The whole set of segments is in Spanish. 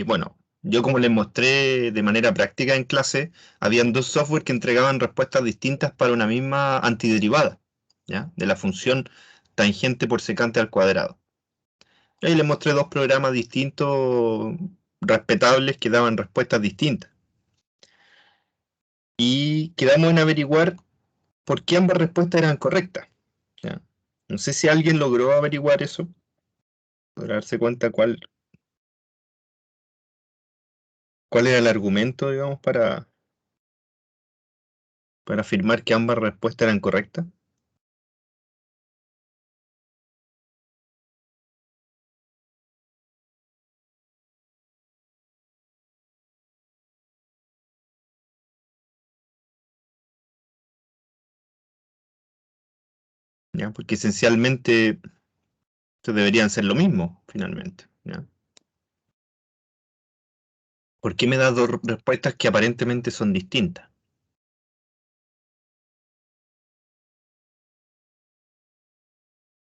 bueno, yo como les mostré de manera práctica en clase, habían dos software que entregaban respuestas distintas para una misma antiderivada, ¿ya? De la función tangente por secante al cuadrado. Y ahí les mostré dos programas distintos, respetables, que daban respuestas distintas. Y quedamos en averiguar por qué ambas respuestas eran correctas, ¿ya? No sé si alguien logró averiguar eso, para darse cuenta cuál era el argumento, digamos, para afirmar que ambas respuestas eran correctas. ¿Ya? Porque esencialmente deberían ser lo mismo, finalmente, ¿ya? ¿Por qué me das dos respuestas que aparentemente son distintas?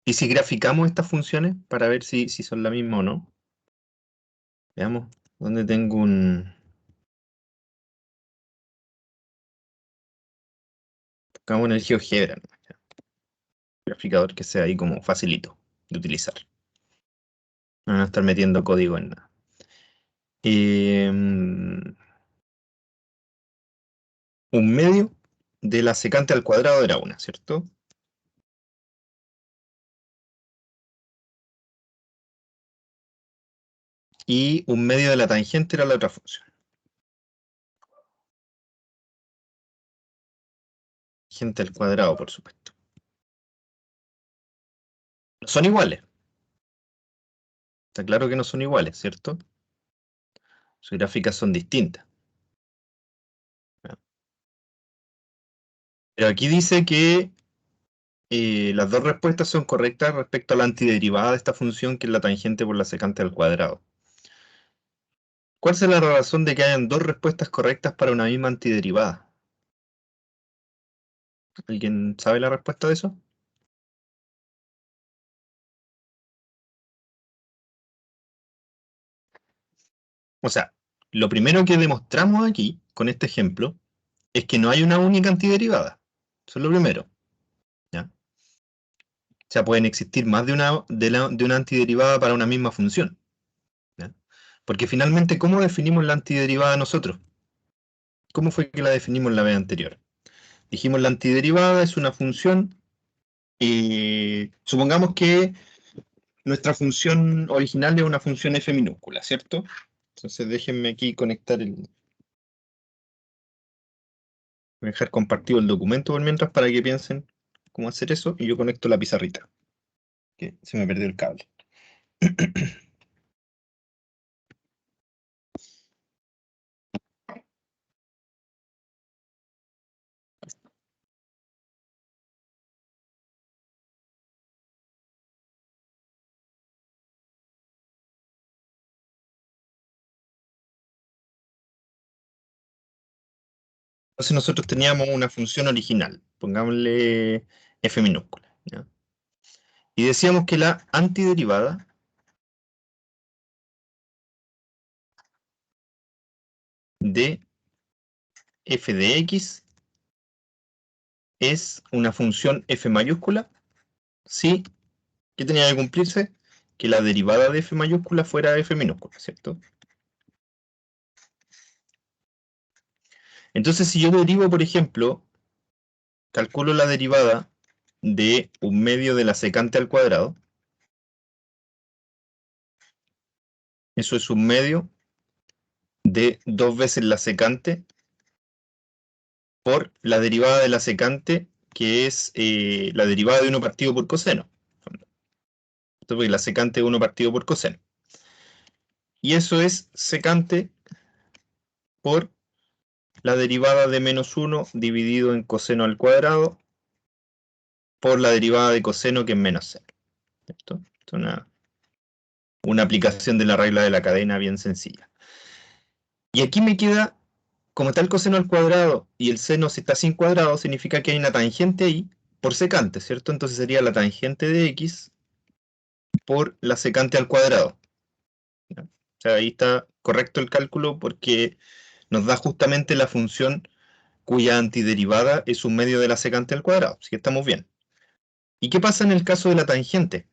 ¿Y si graficamos estas funciones para ver si son la misma o no? Veamos, ¿dónde tengo un... Buscamos en el GeoGebra, ¿no? ¿Ya? Graficador que sea ahí como facilito de utilizar. No van a estar metiendo código en nada. Un medio de la secante al cuadrado era una, ¿cierto? Y un medio de la tangente era la otra función. Tangente al cuadrado, por supuesto. No son iguales. Está claro que no son iguales, ¿cierto? Sus gráficas son distintas. ¿Ya? Pero aquí dice que las dos respuestas son correctas respecto a la antiderivada de esta función, que es la tangente por la secante al cuadrado. ¿Cuál es la razón de que hayan dos respuestas correctas para una misma antiderivada? ¿Alguien sabe la respuesta de eso? O sea, lo primero que demostramos aquí, con este ejemplo, es que no hay una única antiderivada. Eso es lo primero, ¿ya? O sea, pueden existir más de una antiderivada para una misma función, ¿ya? Porque finalmente, ¿cómo definimos la antiderivada nosotros? ¿Cómo fue que la definimos la vez anterior? Dijimos la antiderivada es una función, supongamos que nuestra función original es una función f minúscula, ¿cierto? Entonces déjenme aquí conectar voy a dejar compartido el documento por mientras para que piensen cómo hacer eso y yo conecto la pizarrita, que se me perdió el cable. Entonces nosotros teníamos una función original, pongámosle f minúscula, ¿ya? Y decíamos que la antiderivada de f de x es una función f mayúscula si, ¿qué tenía que cumplirse? Que la derivada de f mayúscula fuera f minúscula, ¿cierto? Entonces si yo derivo, por ejemplo, calculo la derivada de un medio de la secante al cuadrado, eso es un medio de 2 veces la secante por la derivada de la secante, que es la derivada de 1 partido por coseno. Porque la secante es 1 partido por coseno. Y eso es secante por la derivada de menos 1 dividido en coseno al cuadrado por la derivada de coseno, que es menos 0. Esto es una aplicación de la regla de la cadena bien sencilla. Y aquí me queda, como está el coseno al cuadrado y el seno, si está sin cuadrado, significa que hay una tangente ahí por secante, ¿cierto? Entonces sería la tangente de x por la secante al cuadrado, ¿ya? O sea, ahí está correcto el cálculo porque nos da justamente la función cuya antiderivada es un medio de la secante al cuadrado. Así que estamos bien. ¿Y qué pasa en el caso de la tangente?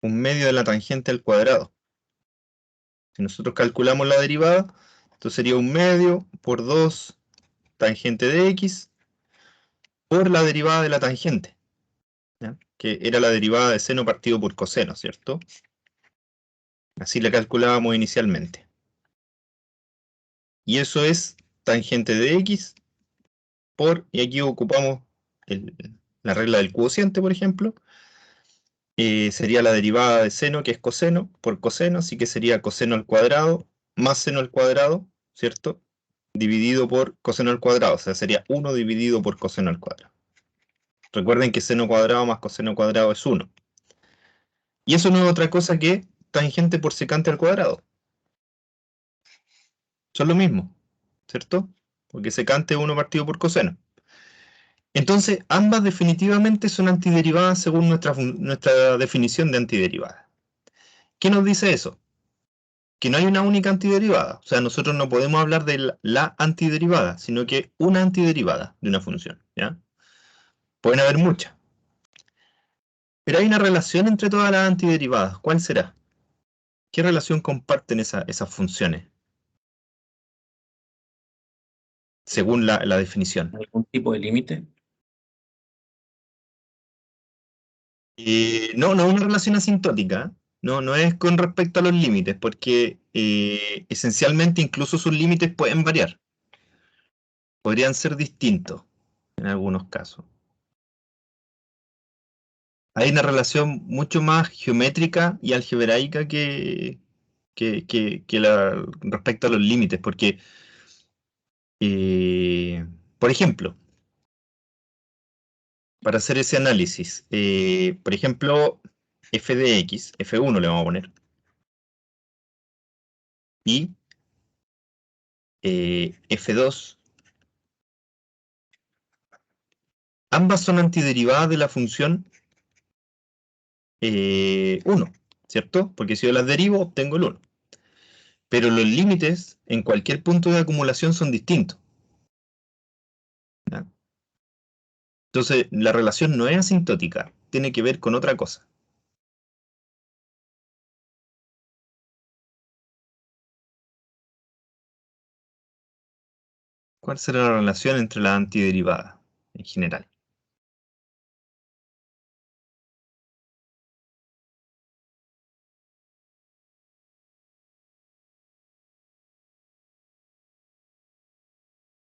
Un medio de la tangente al cuadrado. Si nosotros calculamos la derivada, esto sería un medio por 2 tangente de x por la derivada de la tangente, ¿ya? Que era la derivada de seno partido por coseno, ¿cierto? Así la calculábamos inicialmente. Y eso es tangente de x y aquí ocupamos la regla del cociente, por ejemplo, sería la derivada de seno, que es coseno, por coseno, así que sería coseno al cuadrado más seno al cuadrado, ¿cierto? Dividido por coseno al cuadrado, o sea, sería 1 dividido por coseno al cuadrado. Recuerden que seno cuadrado más coseno cuadrado es 1. Y eso no es otra cosa que tangente por secante al cuadrado. Son lo mismo, ¿cierto? Porque secante es 1 partido por coseno. Entonces, ambas definitivamente son antiderivadas según nuestra definición de antiderivada. ¿Qué nos dice eso? Que no hay una única antiderivada. O sea, nosotros no podemos hablar de la antiderivada, sino que una antiderivada de una función, ¿ya? Pueden haber muchas. Pero hay una relación entre todas las antiderivadas. ¿Cuál será? ¿Qué relación comparten esas funciones según la definición? ¿Algún tipo de límite? No, no es una relación asintótica. No, no es con respecto a los límites, porque esencialmente incluso sus límites pueden variar. Podrían ser distintos en algunos casos. Hay una relación mucho más geométrica y algebraica respecto a los límites, porque, por ejemplo, para hacer ese análisis, por ejemplo, f de x, f1 le vamos a poner, y f2, ambas son antiderivadas de la función 1, ¿cierto? Porque si yo las derivo, obtengo el 1. Pero los límites en cualquier punto de acumulación son distintos, ¿ya? Entonces, la relación no es asintótica, tiene que ver con otra cosa. ¿Cuál será la relación entre las antiderivadas en general?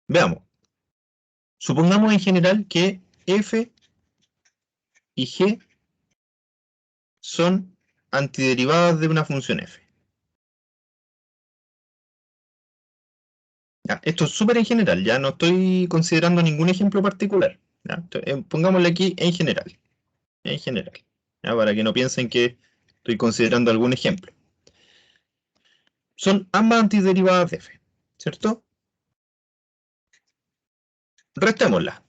Veamos. Supongamos en general que f y g son antiderivadas de una función f. Ya, esto es súper en general, ya no estoy considerando ningún ejemplo particular. ¿Ya? Pongámosle aquí en general, ¿ya? Para que no piensen que estoy considerando algún ejemplo. Son ambas antiderivadas de f, ¿cierto? Restémoslas,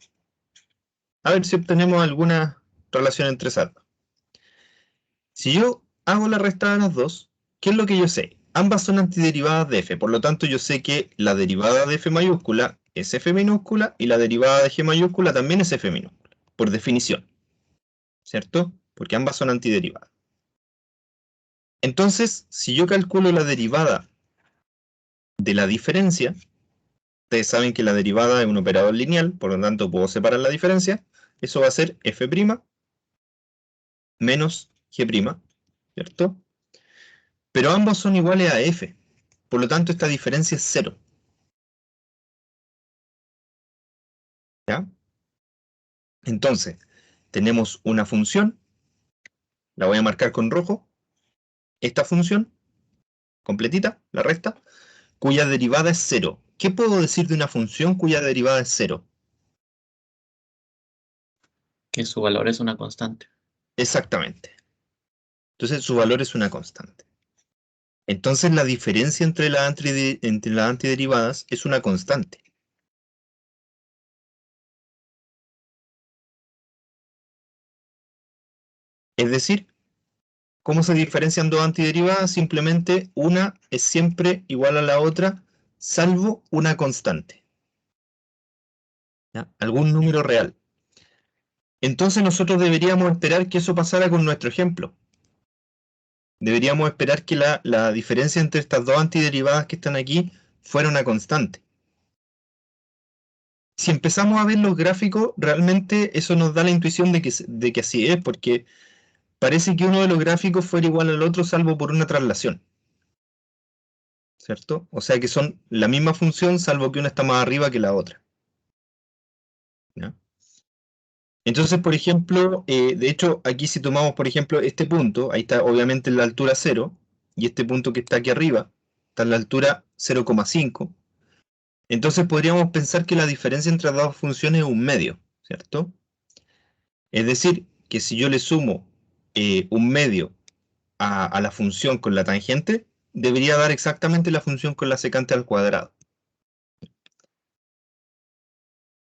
a ver si obtenemos alguna relación entre esas dos. Si yo hago la resta de las dos, ¿qué es lo que yo sé? Ambas son antiderivadas de f, por lo tanto yo sé que la derivada de f mayúscula es f minúscula y la derivada de g mayúscula también es f minúscula, por definición, ¿cierto? Porque ambas son antiderivadas. Entonces, si yo calculo la derivada de la diferencia, ustedes saben que la derivada es un operador lineal, por lo tanto puedo separar la diferencia, eso va a ser f' menos g', ¿cierto? Pero ambos son iguales a f, por lo tanto esta diferencia es cero, ¿ya? Entonces, tenemos una función, la voy a marcar con rojo, esta función, completita, la resta, cuya derivada es cero. ¿Qué puedo decir de una función cuya derivada es cero? Que su valor es una constante. Exactamente. Entonces su valor es una constante. Entonces la diferencia entre las antiderivadas es una constante. Es decir, ¿Cómo se diferencian dos antiderivadas? Simplemente una es siempre igual a la otra, salvo una constante, ¿ya? Algún número real. Entonces nosotros deberíamos esperar que eso pasara con nuestro ejemplo. Deberíamos esperar que la diferencia entre estas dos antiderivadas que están aquí fuera una constante. Si empezamos a ver los gráficos, realmente eso nos da la intuición de que así es, porque parece que uno de los gráficos fuera igual al otro salvo por una traslación, ¿cierto? O sea que son la misma función salvo que una está más arriba que la otra, ¿ya? Entonces, por ejemplo, de hecho, aquí si tomamos, por ejemplo, este punto, ahí está obviamente en la altura 0, y este punto que está aquí arriba está en la altura 0,5. Entonces podríamos pensar que la diferencia entre las dos funciones es un medio, ¿cierto? Es decir, que si yo le sumo un medio a la función con la tangente, debería dar exactamente la función con la secante al cuadrado.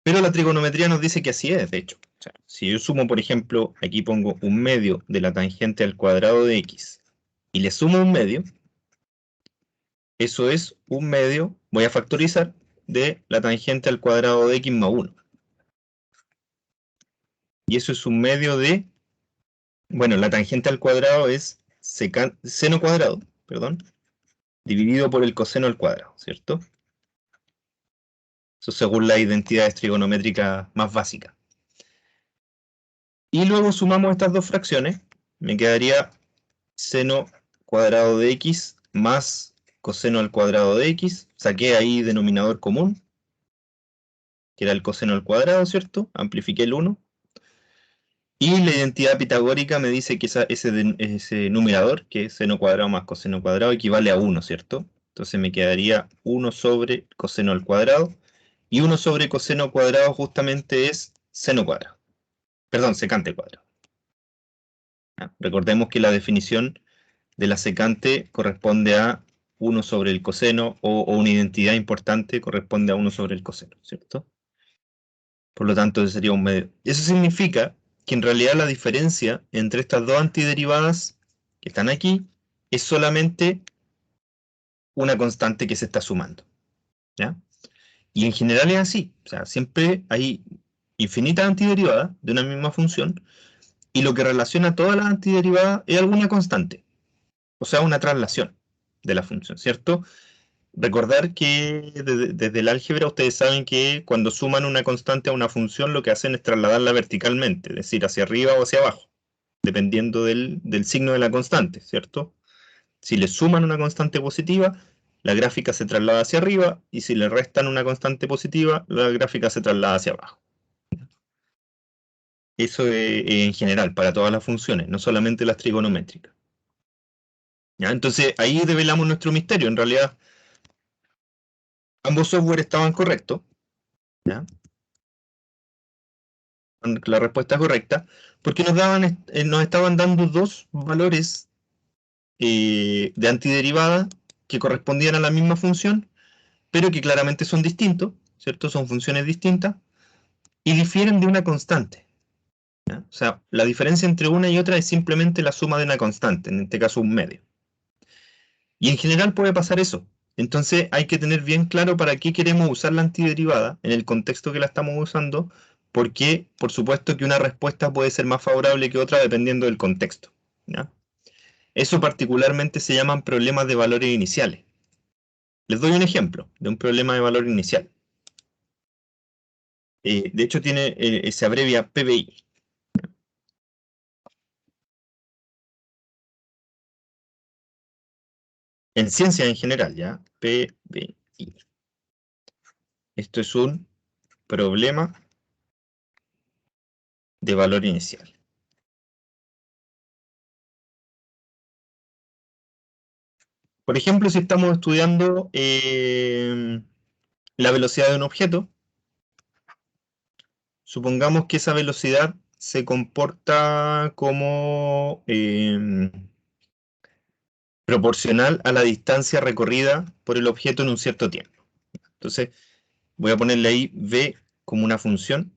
Pero la trigonometría nos dice que así es, de hecho. O sea, si yo sumo, por ejemplo, aquí pongo un medio de la tangente al cuadrado de x y le sumo un medio, eso es un medio, voy a factorizar, de la tangente al cuadrado de x más 1. Y eso es un medio de, bueno, la tangente al cuadrado es seno cuadrado, perdón, dividido por el coseno al cuadrado, ¿cierto? Eso según las identidades trigonométricas más básicas. Y luego sumamos estas dos fracciones, me quedaría seno cuadrado de x más coseno al cuadrado de x. Saqué ahí denominador común, que era el coseno al cuadrado, ¿cierto? Amplifiqué el 1. Y la identidad pitagórica me dice que ese numerador, que es seno cuadrado más coseno cuadrado, equivale a 1, ¿cierto? Entonces me quedaría 1 sobre coseno al cuadrado. Y 1 sobre coseno cuadrado justamente es seno cuadrado. Perdón, secante cuadrado. ¿Ya? Recordemos que la definición de la secante corresponde a 1 sobre el coseno o una identidad importante corresponde a 1 sobre el coseno, ¿cierto? Por lo tanto, ese sería un medio. Eso significa que en realidad la diferencia entre estas dos antiderivadas que están aquí es solamente una constante que se está sumando, ¿ya? Y en general es así, o sea, siempre hay infinitas antiderivadas de una misma función y lo que relaciona todas las antiderivadas es alguna constante, o sea, una traslación de la función, ¿cierto? Recordar que desde el álgebra ustedes saben que cuando suman una constante a una función lo que hacen es trasladarla verticalmente, es decir, hacia arriba o hacia abajo, dependiendo del signo de la constante, ¿cierto? Si le suman una constante positiva, la gráfica se traslada hacia arriba, y si le restan una constante positiva, la gráfica se traslada hacia abajo. Eso es en general, para todas las funciones, no solamente las trigonométricas. ¿Ya? Entonces ahí develamos nuestro misterio. En realidad, ambos software estaban correctos, ¿ya? La respuesta correcta, porque nos estaban dando dos valores de antiderivada que correspondían a la misma función, pero que claramente son distintos, ¿cierto? Son funciones distintas y difieren de una constante, ¿ya? O sea, la diferencia entre una y otra es simplemente la suma de una constante, en este caso un medio. Y en general puede pasar eso. Entonces hay que tener bien claro para qué queremos usar la antiderivada, en el contexto que la estamos usando, porque por supuesto que una respuesta puede ser más favorable que otra dependiendo del contexto, ¿ya? Eso particularmente se llaman problemas de valores iniciales. Les doy un ejemplo de un problema de valor inicial. De hecho se abrevia PBI. En ciencia en general, ¿ya? PBI. Esto es un problema de valor inicial. Por ejemplo, si estamos estudiando la velocidad de un objeto, supongamos que esa velocidad se comporta como proporcional a la distancia recorrida por el objeto en un cierto tiempo. Entonces, voy a ponerle ahí v como una función.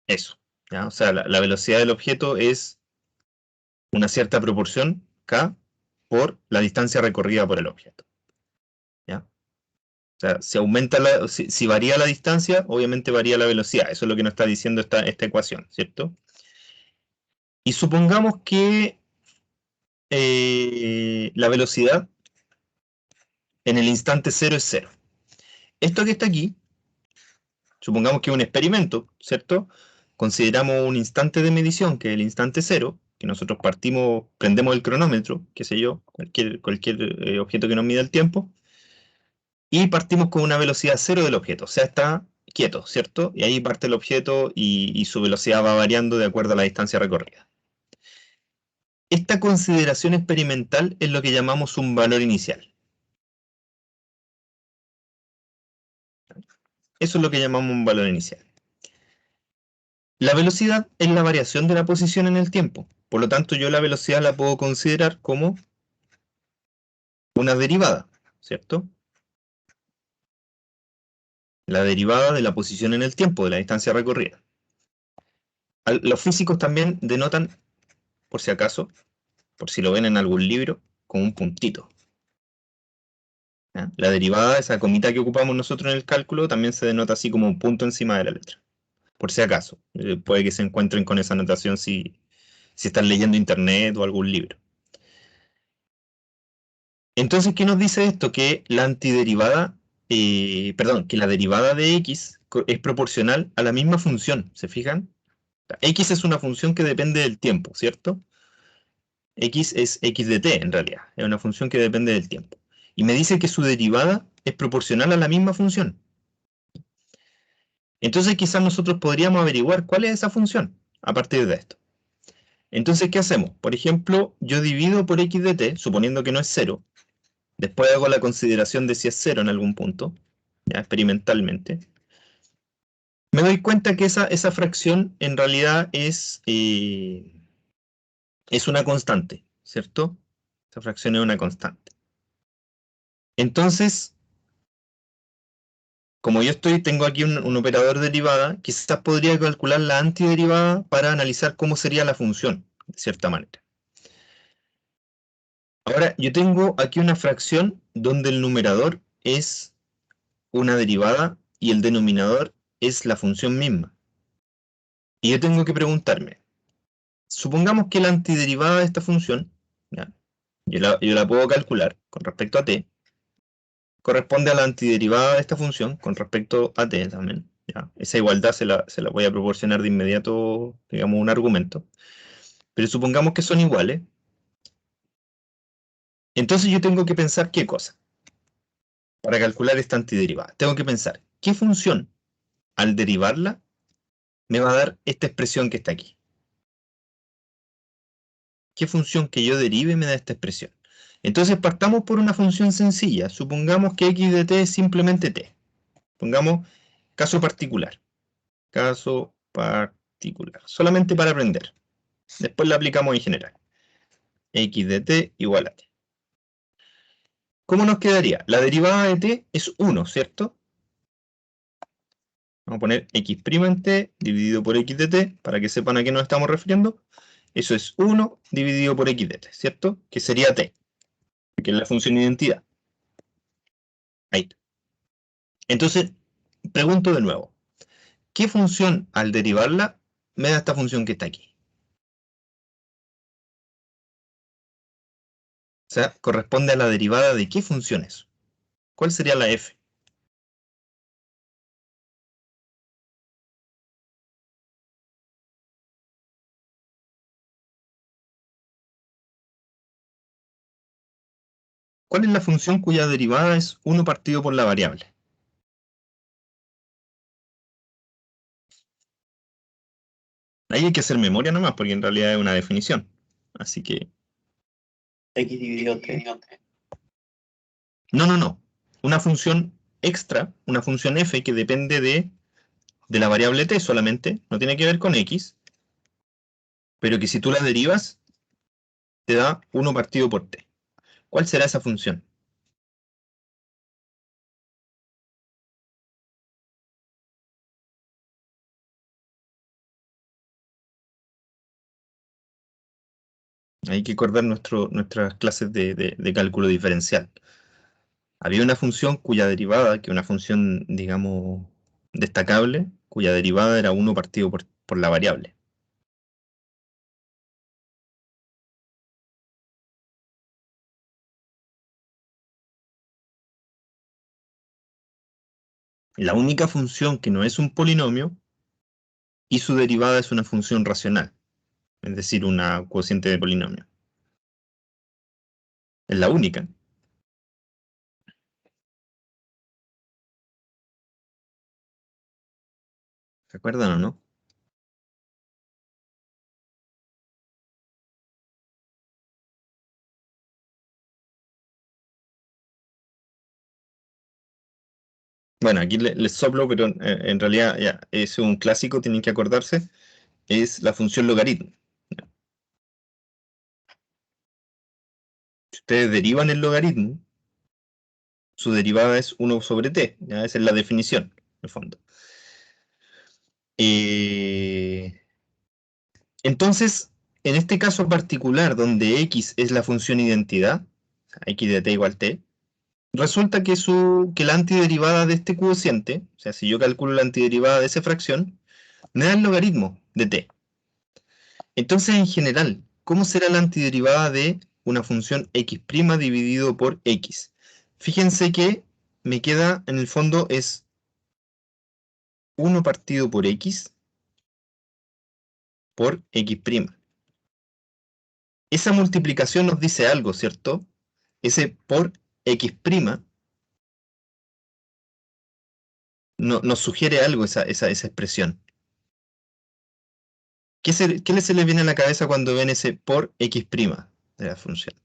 Eso, ¿ya? O sea, la velocidad del objeto es una cierta proporción k por la distancia recorrida por el objeto, ¿ya? O sea, si varía la distancia, obviamente varía la velocidad. Eso es lo que nos está diciendo esta ecuación, ¿cierto? Y supongamos que la velocidad en el instante cero es cero. Esto que está aquí, supongamos que es un experimento, ¿cierto? Consideramos un instante de medición, que es el instante cero, que nosotros prendemos el cronómetro, qué sé yo, cualquier objeto que nos mida el tiempo, y partimos con una velocidad cero del objeto, o sea, está quieto, ¿cierto? Y ahí parte el objeto y su velocidad va variando de acuerdo a la distancia recorrida. Esta consideración experimental es lo que llamamos un valor inicial. Eso es lo que llamamos un valor inicial. La velocidad es la variación de la posición en el tiempo. Por lo tanto, yo la velocidad la puedo considerar como una derivada, ¿cierto? La derivada de la posición en el tiempo, de la distancia recorrida. Los físicos también denotan, por si acaso, por si lo ven en algún libro, con un puntito, ¿ya? La derivada, esa comita que ocupamos nosotros en el cálculo, también se denota así como un punto encima de la letra. Por si acaso. Puede que se encuentren con esa anotación si están leyendo internet o algún libro. Entonces, ¿qué nos dice esto? Que la antiderivada, que la derivada de x es proporcional a la misma función, ¿se fijan? X es una función que depende del tiempo, ¿cierto? X es x de t en realidad, es una función que depende del tiempo. Y me dice que su derivada es proporcional a la misma función. Entonces quizás nosotros podríamos averiguar cuál es esa función a partir de esto. Entonces, ¿qué hacemos? Por ejemplo, yo divido por x de t, suponiendo que no es cero. Después hago la consideración de si es cero en algún punto, ya experimentalmente. Me doy cuenta que esa fracción en realidad es una constante, ¿cierto? Esa fracción es una constante. Entonces, como tengo aquí un operador derivada, quizás podría calcular la antiderivada para analizar cómo sería la función, de cierta manera. Ahora, yo tengo aquí una fracción donde el numerador es una derivada y el denominador es la función misma. Y yo tengo que preguntarme, supongamos que la antiderivada de esta función, ¿ya? Yo la puedo calcular con respecto a t, corresponde a la antiderivada de esta función con respecto a t también, ¿ya? Esa igualdad se la voy a proporcionar de inmediato, digamos, un argumento. Pero supongamos que son iguales. Entonces yo tengo que pensar qué cosa para calcular esta antiderivada. Tengo que pensar qué función, al derivarla, me va a dar esta expresión que está aquí. ¿Qué función que yo derive me da esta expresión? Entonces partamos por una función sencilla. Supongamos que x de t es simplemente t. Pongamos caso particular. Caso particular. Solamente para aprender. Después la aplicamos en general. X de t igual a t. ¿Cómo nos quedaría? La derivada de t es 1, ¿cierto? Vamos a poner x' en t dividido por x de t para que sepan a qué nos estamos refiriendo. Eso es 1 dividido por x de t, ¿cierto? Que sería t, que es la función identidad. Ahí. Entonces, pregunto de nuevo. ¿Qué función al derivarla me da esta función que está aquí? O sea, corresponde a la derivada de qué función es. ¿Cuál sería la f? ¿Cuál es la función cuya derivada es 1 partido por la variable? Ahí hay que hacer memoria nomás, porque en realidad es una definición. Así que, X dividido T. no, no, no. Una función extra, una función f que depende de la variable t solamente, no tiene que ver con x, pero que si tú la derivas, te da 1 partido por t. ¿Cuál será esa función? Hay que acordar nuestras clases de cálculo diferencial. Había una función cuya derivada, que es una función, digamos, destacable, cuya derivada era 1 partido por la variable. La única función que no es un polinomio y su derivada es una función racional, es decir, una cociente de polinomio. Es la única. ¿Se acuerdan o no? Bueno, aquí les soplo, pero en realidad ya, es un clásico, tienen que acordarse, es la función logaritmo. Si ustedes derivan el logaritmo, su derivada es 1 sobre t, ¿ya? Esa es la definición, en el fondo. Entonces, en este caso particular, donde x es la función identidad, o sea, x de t igual t, resulta que la antiderivada de este cociente, o sea, si yo calculo la antiderivada de esa fracción, me da el logaritmo de t. Entonces, en general, ¿cómo será la antiderivada de una función x' dividido por x? Fíjense que me queda, en el fondo, es 1 partido por x por x'. Esa multiplicación nos dice algo, ¿cierto? Ese por x' nos sugiere algo esa expresión. ¿Qué se les viene a la cabeza cuando ven ese por x' de la función?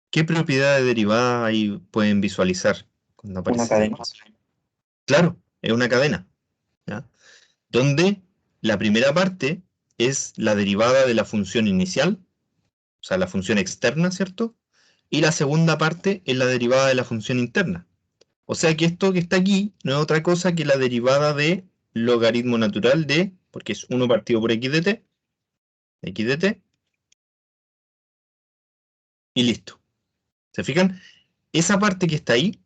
¿Qué propiedad de derivada ahí pueden visualizar cuando Una aparece cadena. esa? Claro, es una cadena, ¿ya? Donde la primera parte es la derivada de la función inicial, o sea, la función externa, ¿cierto? Y la segunda parte es la derivada de la función interna. O sea que esto que está aquí no es otra cosa que la derivada de logaritmo natural de, porque es 1 partido por x de t, y listo. ¿Se fijan? Esa parte que está ahí,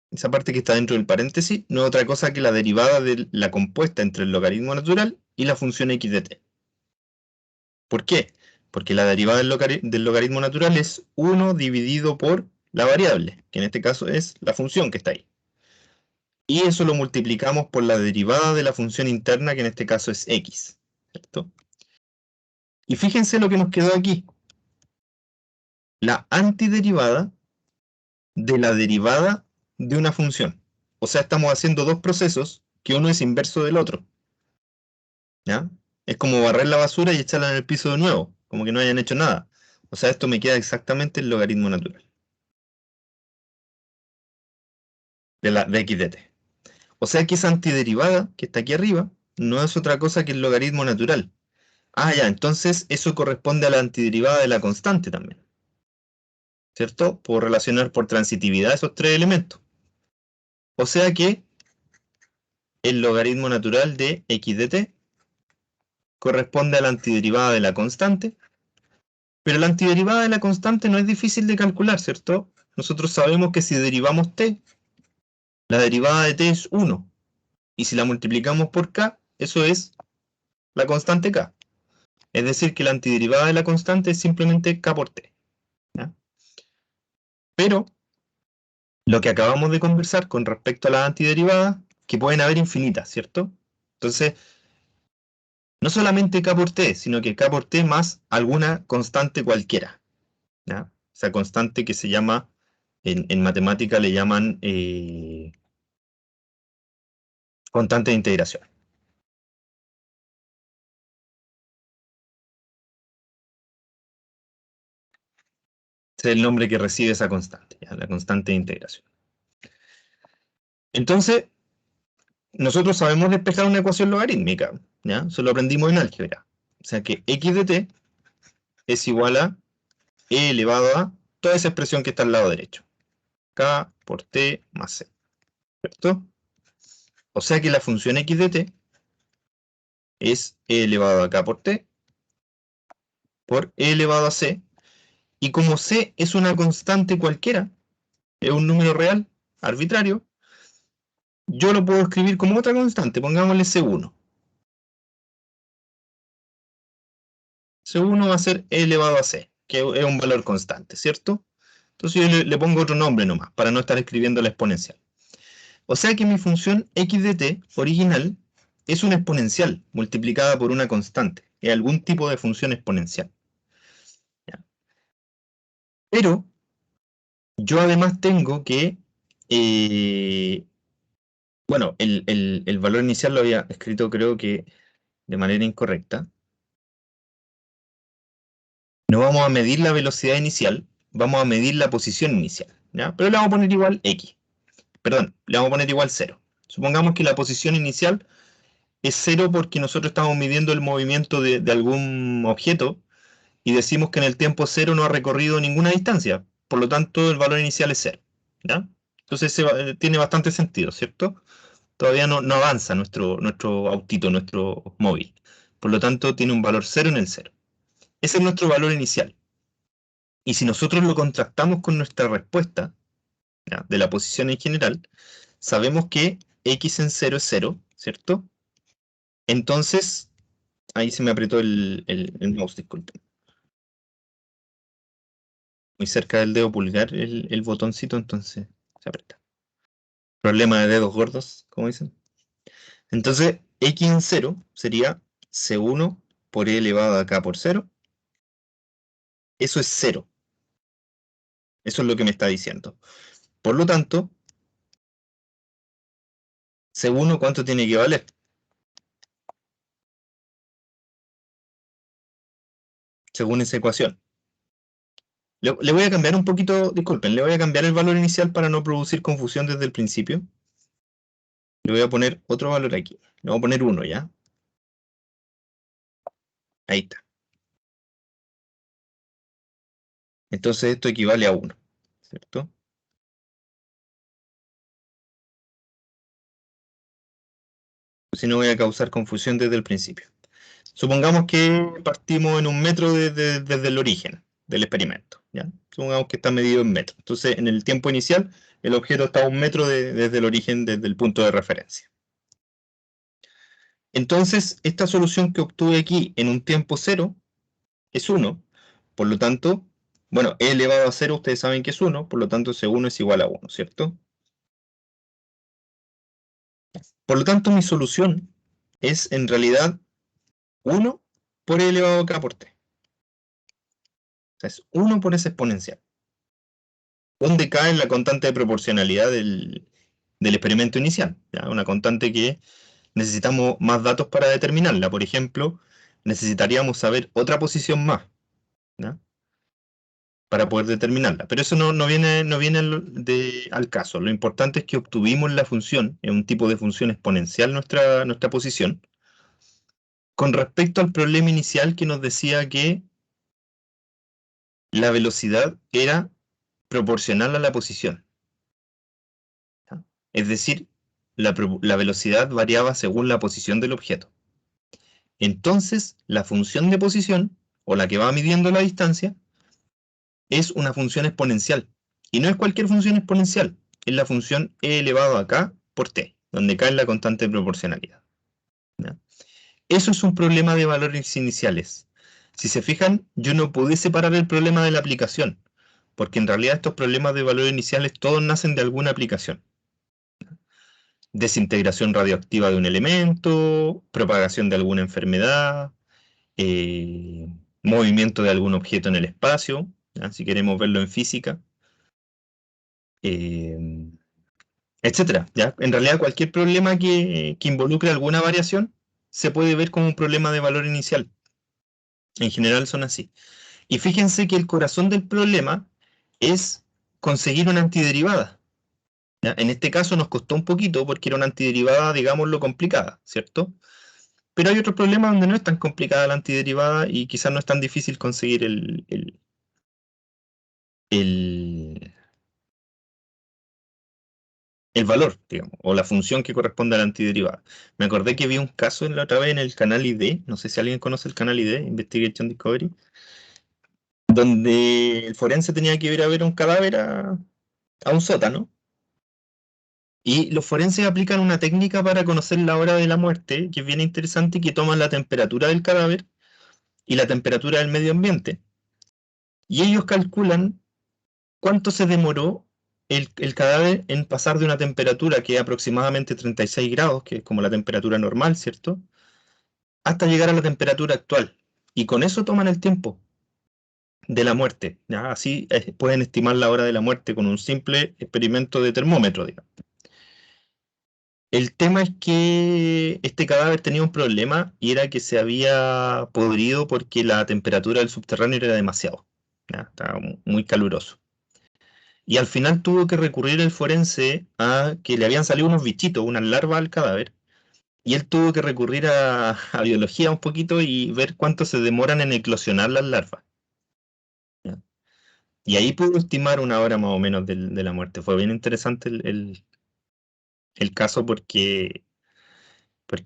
esa parte que está dentro del paréntesis, no es otra cosa que la derivada de la compuesta entre el logaritmo natural y la función x de t. ¿Por qué? Porque la derivada del logaritmo natural es 1 dividido por la variable, que en este caso es la función que está ahí. Y eso lo multiplicamos por la derivada de la función interna, que en este caso es x, ¿cierto? Y fíjense lo que nos quedó aquí. La antiderivada de la derivada de una función. O sea, estamos haciendo dos procesos que uno es inverso del otro, ¿ya? Es como barrer la basura y echarla en el piso de nuevo, como que no hayan hecho nada. O sea, esto me queda exactamente el logaritmo natural de x de t. O sea que esa antiderivada que está aquí arriba no es otra cosa que el logaritmo natural. Ah, ya, entonces eso corresponde a la antiderivada de la constante también, ¿cierto? Puedo relacionar por transitividad esos tres elementos. O sea que el logaritmo natural de x de t corresponde a la antiderivada de la constante, pero la antiderivada de la constante no es difícil de calcular, ¿cierto? Nosotros sabemos que si derivamos t, la derivada de t es 1, y si la multiplicamos por k, eso es la constante k. Es decir, que la antiderivada de la constante es simplemente k por t, ¿ya? Pero lo que acabamos de conversar con respecto a las antiderivadas, que pueden haber infinitas, ¿cierto? Entonces, no solamente k por t, sino que k por t más alguna constante cualquiera, ¿ya? Esa constante que se llama, en matemática le llaman constante de integración. Ese es el nombre que recibe esa constante, ¿ya? La constante de integración. Entonces, nosotros sabemos despejar una ecuación logarítmica, ¿ya? Eso lo aprendimos en álgebra. O sea que x de t es igual a e elevado a toda esa expresión que está al lado derecho. K por T más C, ¿cierto? O sea que la función x de t es e elevado a K por T por e elevado a C, y como C es una constante cualquiera, es un número real, arbitrario, yo lo puedo escribir como otra constante, pongámosle C1. C1 va a ser e elevado a C, que es un valor constante, ¿cierto? Entonces yo le pongo otro nombre nomás, para no estar escribiendo la exponencial. O sea que mi función x de t original es una exponencial multiplicada por una constante, es algún tipo de función exponencial. ¿Ya? Pero yo además tengo que, bueno, el valor inicial lo había escrito creo que de manera incorrecta. No vamos a medir la velocidad inicial, vamos a medir la posición inicial, ¿ya? Pero le vamos a poner igual x. Perdón, le vamos a poner igual 0. Supongamos que la posición inicial es 0 porque nosotros estamos midiendo el movimiento de algún objeto y decimos que en el tiempo 0 no ha recorrido ninguna distancia. Por lo tanto, el valor inicial es 0. ¿Ya? Entonces tiene bastante sentido, ¿cierto? Todavía no avanza nuestro autito, nuestro móvil. Por lo tanto, tiene un valor 0 en el 0. Ese es nuestro valor inicial. Y si nosotros lo contrastamos con nuestra respuesta, ¿ya?, de la posición en general, sabemos que x en 0 es 0, ¿cierto? Entonces, ahí se me apretó el mouse, disculpen. Muy cerca del dedo pulgar el botoncito, entonces se aprieta. Problema de dedos gordos, como dicen. Entonces, x en 0 sería c1 por e elevado a k por 0. Eso es 0. Eso es lo que me está diciendo. Por lo tanto, c1, ¿cuánto tiene que valer? Según esa ecuación. Le voy a cambiar un poquito, disculpen, le voy a cambiar el valor inicial para no producir confusión desde el principio. Le voy a poner otro valor aquí. Le voy a poner 1, ¿ya? Ahí está. Entonces esto equivale a 1, ¿cierto? Si no voy a causar confusión desde el principio. Supongamos que partimos en 1 metro desde el origen del experimento, ¿ya? Supongamos que está medido en metros. Entonces, en el tiempo inicial, el objeto está a 1 metro desde el origen, desde el punto de referencia. Entonces, esta solución que obtuve aquí en un tiempo 0 es 1. Por lo tanto, bueno, e elevado a 0 ustedes saben que es 1, por lo tanto C1 es igual a 1, ¿cierto? Por lo tanto, mi solución es en realidad 1 por e elevado a k por t. O sea, es 1 por esa exponencial. ¿Dónde cae la constante de proporcionalidad del experimento inicial? ¿Ya? Una constante que necesitamos más datos para determinarla. Por ejemplo, necesitaríamos saber otra posición más, ¿ya?, para poder determinarla. Pero eso no viene al caso. Lo importante es que obtuvimos la función, es un tipo de función exponencial nuestra posición, con respecto al problema inicial que nos decía que la velocidad era proporcional a la posición, ¿ya? Es decir, la velocidad variaba según la posición del objeto. Entonces, la función de posición, o la que va midiendo la distancia, es una función exponencial. Y no es cualquier función exponencial, es la función e elevado a k por t, donde k es la constante de proporcionalidad, ¿ya? Eso es un problema de valores iniciales. Si se fijan, yo no pude separar el problema de la aplicación, porque en realidad estos problemas de valores iniciales todos nacen de alguna aplicación. Desintegración radioactiva de un elemento, propagación de alguna enfermedad, eh, movimiento de algún objeto en el espacio, ¿ya?, si queremos verlo en física, eh, etcétera, ¿ya? En realidad cualquier problema que involucre alguna variación se puede ver como un problema de valor inicial. En general son así. Y fíjense que el corazón del problema es conseguir una antiderivada, ¿ya? En este caso nos costó un poquito porque era una antiderivada, digámoslo, complicada, ¿cierto? Pero hay otros problemas donde no es tan complicada la antiderivada y quizás no es tan difícil conseguir el el valor, digamos, o la función que corresponde a la antiderivada. Me acordé que vi un caso la otra vez en el canal ID, no sé si alguien conoce el canal ID, Investigation Discovery, donde el forense tenía que ir a ver un cadáver a un sótano, y los forenses aplican una técnica para conocer la hora de la muerte, que es bien interesante, que toman la temperatura del cadáver y la temperatura del medio ambiente, y ellos calculan cuánto se demoró el cadáver en pasar de una temperatura que es aproximadamente 36 grados, que es como la temperatura normal, ¿cierto?, hasta llegar a la temperatura actual. Y con eso toman el tiempo de la muerte. ¿Ya? Así pueden estimar la hora de la muerte con un simple experimento de termómetro, digamos. El tema es que este cadáver tenía un problema y era que se había podrido porque la temperatura del subterráneo era demasiado. ¿Ya? Estaba muy caluroso. Y al final tuvo que recurrir el forense a que le habían salido unos bichitos, unas larvas al cadáver, y él tuvo que recurrir a biología un poquito y ver cuánto se demoran en eclosionar las larvas. ¿Ya? Y ahí pudo estimar una hora más o menos de la muerte. Fue bien interesante el caso porque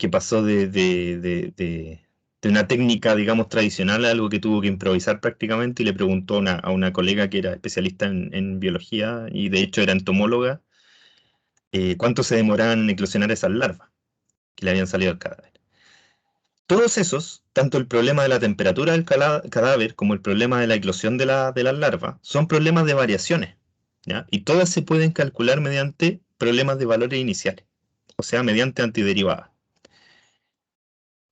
pasó de una técnica, digamos, tradicional a algo que tuvo que improvisar prácticamente, y le preguntó a una colega que era especialista en biología y de hecho era entomóloga, cuánto se demoraban en eclosionar esas larvas que le habían salido al cadáver. Todos esos, tanto el problema de la temperatura del cadáver como el problema de la eclosión de las larvas, son problemas de variaciones, ¿ya? Y todas se pueden calcular mediante problemas de valores iniciales, o sea, mediante antiderivadas.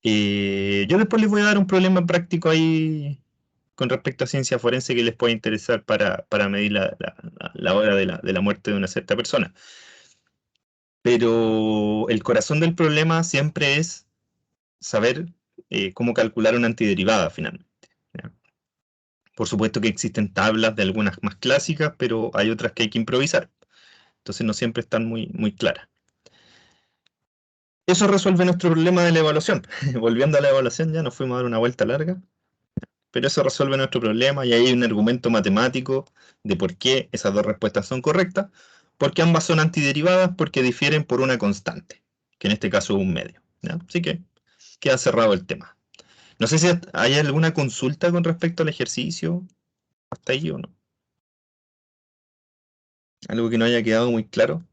Yo después les voy a dar un problema práctico ahí con respecto a ciencia forense que les puede interesar para medir la hora de la muerte de una cierta persona. Pero el corazón del problema siempre es saber cómo calcular una antiderivada finalmente, ¿ya? Por supuesto que existen tablas de algunas más clásicas, pero hay otras que hay que improvisar. Entonces no siempre están muy claras. Eso resuelve nuestro problema de la evaluación. Volviendo a la evaluación, ya nos fuimos a dar una vuelta larga, pero eso resuelve nuestro problema y ahí hay un argumento matemático de por qué esas dos respuestas son correctas, porque ambas son antiderivadas porque difieren por una constante, que en este caso es un medio, ¿ya? Así que queda cerrado el tema. No sé si hay alguna consulta con respecto al ejercicio, hasta ahí o no. Algo que no haya quedado muy claro.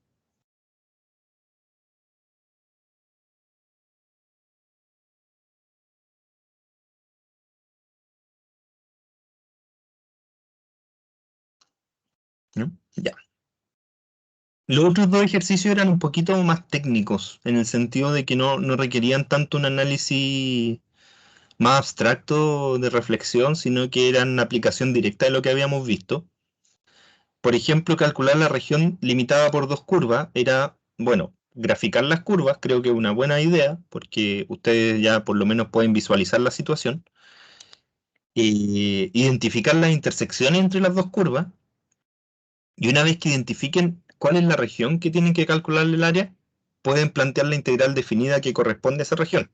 ¿No? Ya. Los otros dos ejercicios eran un poquito más técnicos, en el sentido de que no requerían tanto un análisis más abstracto de reflexión, sino que eran una aplicación directa de lo que habíamos visto. Por ejemplo, calcular la región limitada por dos curvas era, bueno, graficar las curvas creo que es una buena idea, porque ustedes ya por lo menos pueden visualizar la situación. Identificar las intersecciones entre las dos curvas, y una vez que identifiquen cuál es la región que tienen que calcular el área, pueden plantear la integral definida que corresponde a esa región.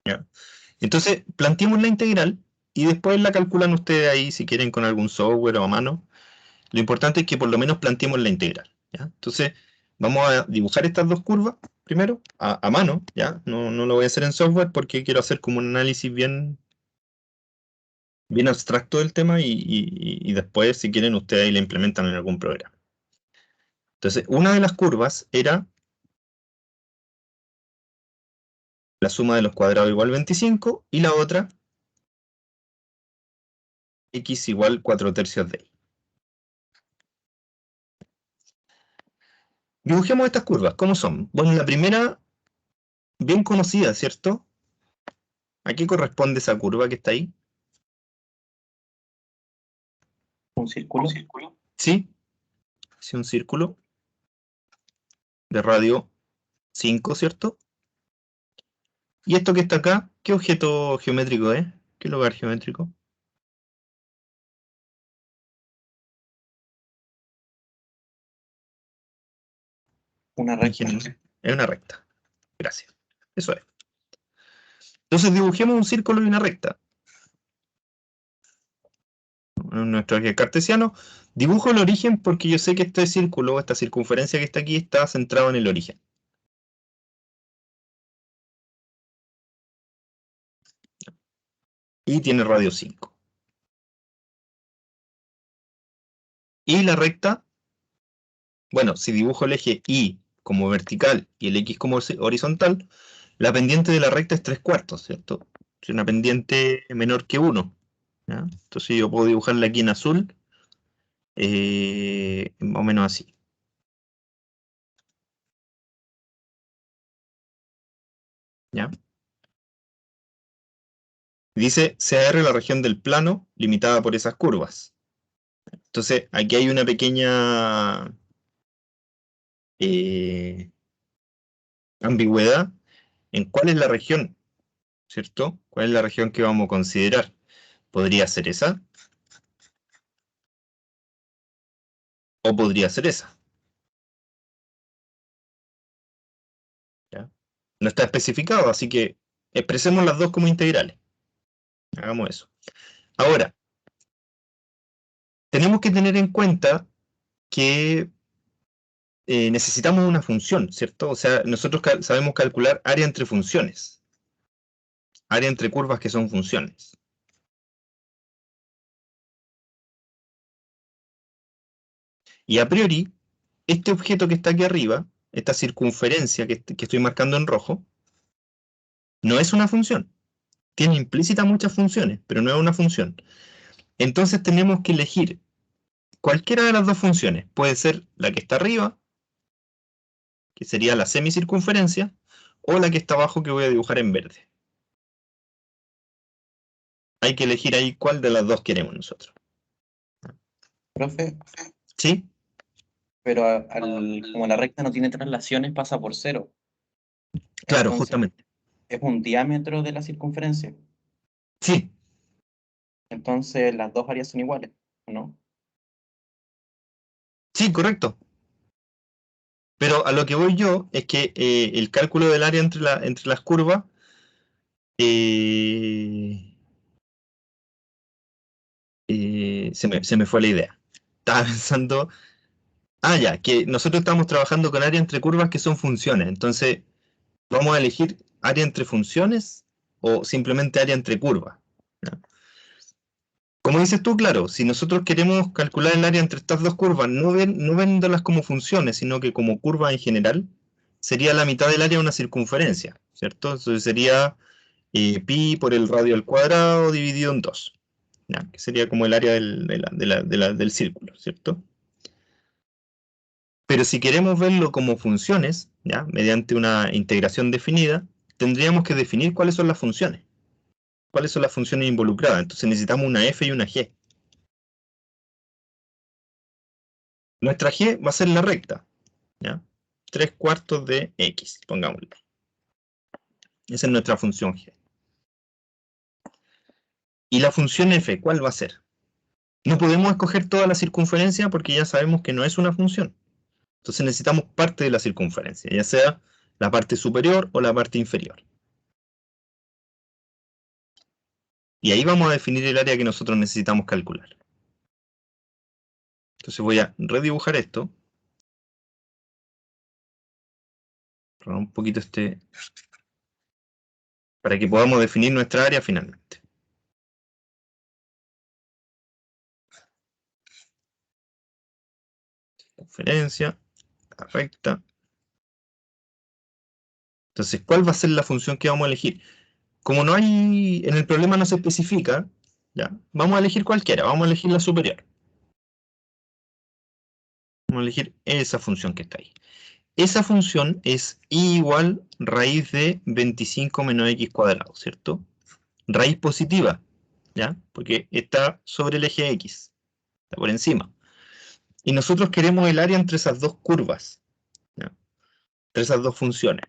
¿Ya? Entonces, planteemos la integral y después la calculan ustedes ahí si quieren con algún software o a mano. Lo importante es que por lo menos planteemos la integral, ¿ya? Entonces, vamos a dibujar estas dos curvas primero a mano, ¿ya? No lo voy a hacer en software porque quiero hacer como un análisis bien abstracto del tema y después, si quieren, ustedes ahí la implementan en algún programa. Entonces, una de las curvas era la suma de los cuadrados igual 25 y la otra x igual 4 tercios de y. Dibujemos estas curvas, ¿cómo son? Bueno, la primera, bien conocida, ¿cierto? ¿A qué corresponde esa curva que está ahí? Un círculo. Sí, es un círculo de radio 5, ¿cierto? ¿Y esto que está acá, qué objeto geométrico es? ¿Qué lugar geométrico? Una recta. Es una recta. Gracias. Eso es. Entonces dibujemos un círculo y una recta. en nuestro eje cartesiano. Dibujo el origen porque yo sé que este círculo, esta circunferencia que está aquí, está centrado en el origen. Y tiene radio 5. Y la recta, bueno, si dibujo el eje Y como vertical y el X como horizontal, la pendiente de la recta es 3/4, ¿cierto? Es una pendiente menor que 1. ¿Ya? Entonces yo puedo dibujarla aquí en azul, más o menos así. ¿Ya? Dice CR la región del plano limitada por esas curvas. Entonces aquí hay una pequeña ambigüedad en cuál es la región, ¿cierto? ¿Cuál es la región que vamos a considerar? ¿Podría ser esa? ¿O podría ser esa? ¿Ya? No está especificado, así que expresemos las dos como integrales. Hagamos eso. Ahora, tenemos que tener en cuenta que necesitamos una función, ¿cierto? O sea, nosotros sabemos calcular área entre funciones, área entre curvas que son funciones. Y a priori, este objeto que está aquí arriba, esta circunferencia que estoy marcando en rojo, no es una función. Tiene implícitas muchas funciones, pero no es una función. Entonces tenemos que elegir cualquiera de las dos funciones. Puede ser la que está arriba, que sería la semicircunferencia, o la que está abajo, que voy a dibujar en verde. Hay que elegir ahí cuál de las dos queremos nosotros. Profe, ¿Sí? pero como la recta no tiene traslaciones, pasa por cero. Claro, Entonces, justamente. es un diámetro de la circunferencia. Sí, Entonces, las dos áreas son iguales, ¿no? sí, correcto. Pero a lo que voy yo es que el cálculo del área entre las curvas eh, se me fue la idea. Estaba pensando, ya, que nosotros estamos trabajando con área entre curvas que son funciones. Entonces, vamos a elegir área entre funciones o simplemente área entre curvas. ¿Ya? Como dices tú, claro, si nosotros queremos calcular el área entre estas dos curvas, no viéndolas como funciones, sino que como curvas en general, sería la mitad del área una circunferencia, ¿cierto? Entonces sería pi por el radio al cuadrado dividido en 2, ¿ya? Que sería como el área del círculo, ¿cierto? Pero si queremos verlo como funciones, ¿ya? Mediante una integración definida, tendríamos que definir cuáles son las funciones. ¿Cuáles son las funciones involucradas? Entonces necesitamos una f y una g. Nuestra g va a ser la recta, ¿ya? 3/4 de x, pongámoslo. Esa es nuestra función g. ¿Y la función f cuál va a ser? No podemos escoger toda la circunferencia porque ya sabemos que no es una función. Entonces necesitamos parte de la circunferencia, ya sea la parte superior o la parte inferior. Y ahí vamos a definir el área que nosotros necesitamos calcular. Entonces voy a redibujar esto. Un poquito para que podamos definir nuestra área finalmente. Circunferencia, la recta. Entonces, ¿cuál va a ser la función que vamos a elegir? Como no hay, en el problema no se especifica, ¿ya? Vamos a elegir cualquiera, vamos a elegir la superior. Vamos a elegir esa función que está ahí. Esa función es i igual raíz de 25 menos x cuadrado, ¿cierto? Raíz positiva, ¿ya? Porque está sobre el eje x, está por encima. Y nosotros queremos el área entre esas dos curvas, ¿ya? Entre esas dos funciones.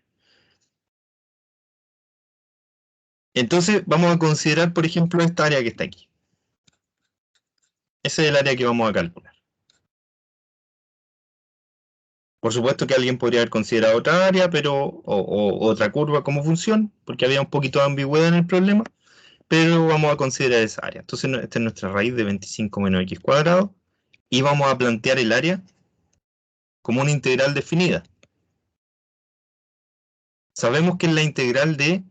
Entonces vamos a considerar, por ejemplo, esta área que está aquí. Ese es el área que vamos a calcular. Por supuesto que alguien podría haber considerado otra área, o otra curva como función, porque había un poquito de ambigüedad en el problema, pero vamos a considerar esa área. Entonces esta es nuestra raíz de 25 menos x cuadrado, y vamos a plantear el área como una integral definida. Sabemos que es la integral de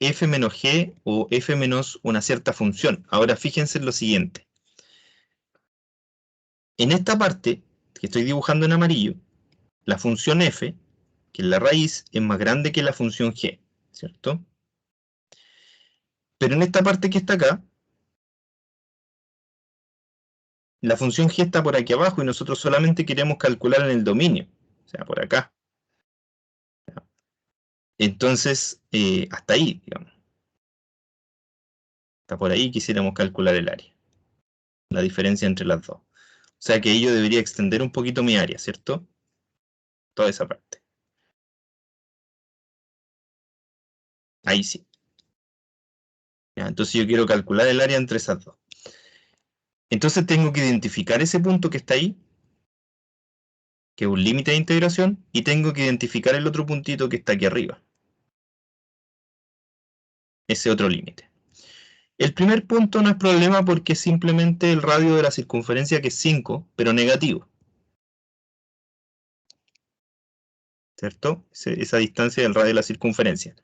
f menos g o f menos una cierta función. Ahora fíjense en lo siguiente. En esta parte que estoy dibujando en amarillo, la función f, que es la raíz, es más grande que la función g, ¿cierto? Pero en esta parte que está acá, la función g está por aquí abajo y nosotros solamente queremos calcular en el dominio, o sea, por acá. Entonces, hasta ahí, digamos. Está por ahí, quisiéramos calcular el área, la diferencia entre las dos. O sea que ello debería extender un poquito mi área, ¿cierto? Toda esa parte. Ahí sí. Ya, entonces yo quiero calcular el área entre esas dos. Entonces tengo que identificar ese punto que está ahí, que es un límite de integración, y tengo que identificar el otro puntito que está aquí arriba. Ese otro límite. El primer punto no es problema porque es simplemente el radio de la circunferencia, que es 5, pero negativo. ¿Cierto? Esa distancia del radio de la circunferencia.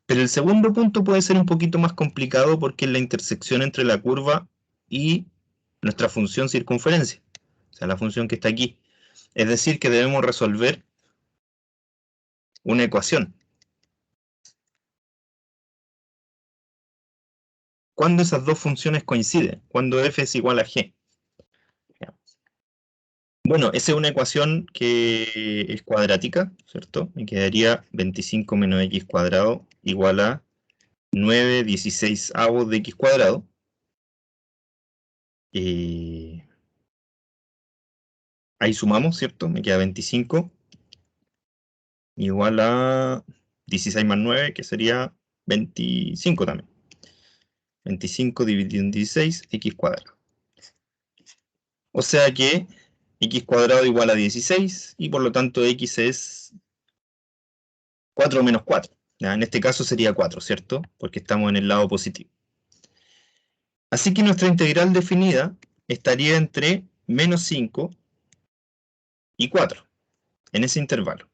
Pero el segundo punto puede ser un poquito más complicado porque es la intersección entre la curva y nuestra función circunferencia. O sea, la función que está aquí. Es decir, que debemos resolver una ecuación. ¿Cuándo esas dos funciones coinciden? Cuando f es igual a g. Bueno, esa es una ecuación que es cuadrática, ¿cierto? Me quedaría 25 menos x cuadrado igual a 9/16 de x cuadrado. Ahí sumamos, ¿cierto? Me queda 25 igual a 16 más 9, que sería 25 también. 25 dividido en 16, x cuadrado. O sea que x cuadrado igual a 16 y por lo tanto x es 4 menos 4. Ya, en este caso sería 4, ¿cierto? Porque estamos en el lado positivo. Así que nuestra integral definida estaría entre menos 5 y 4, en ese intervalo.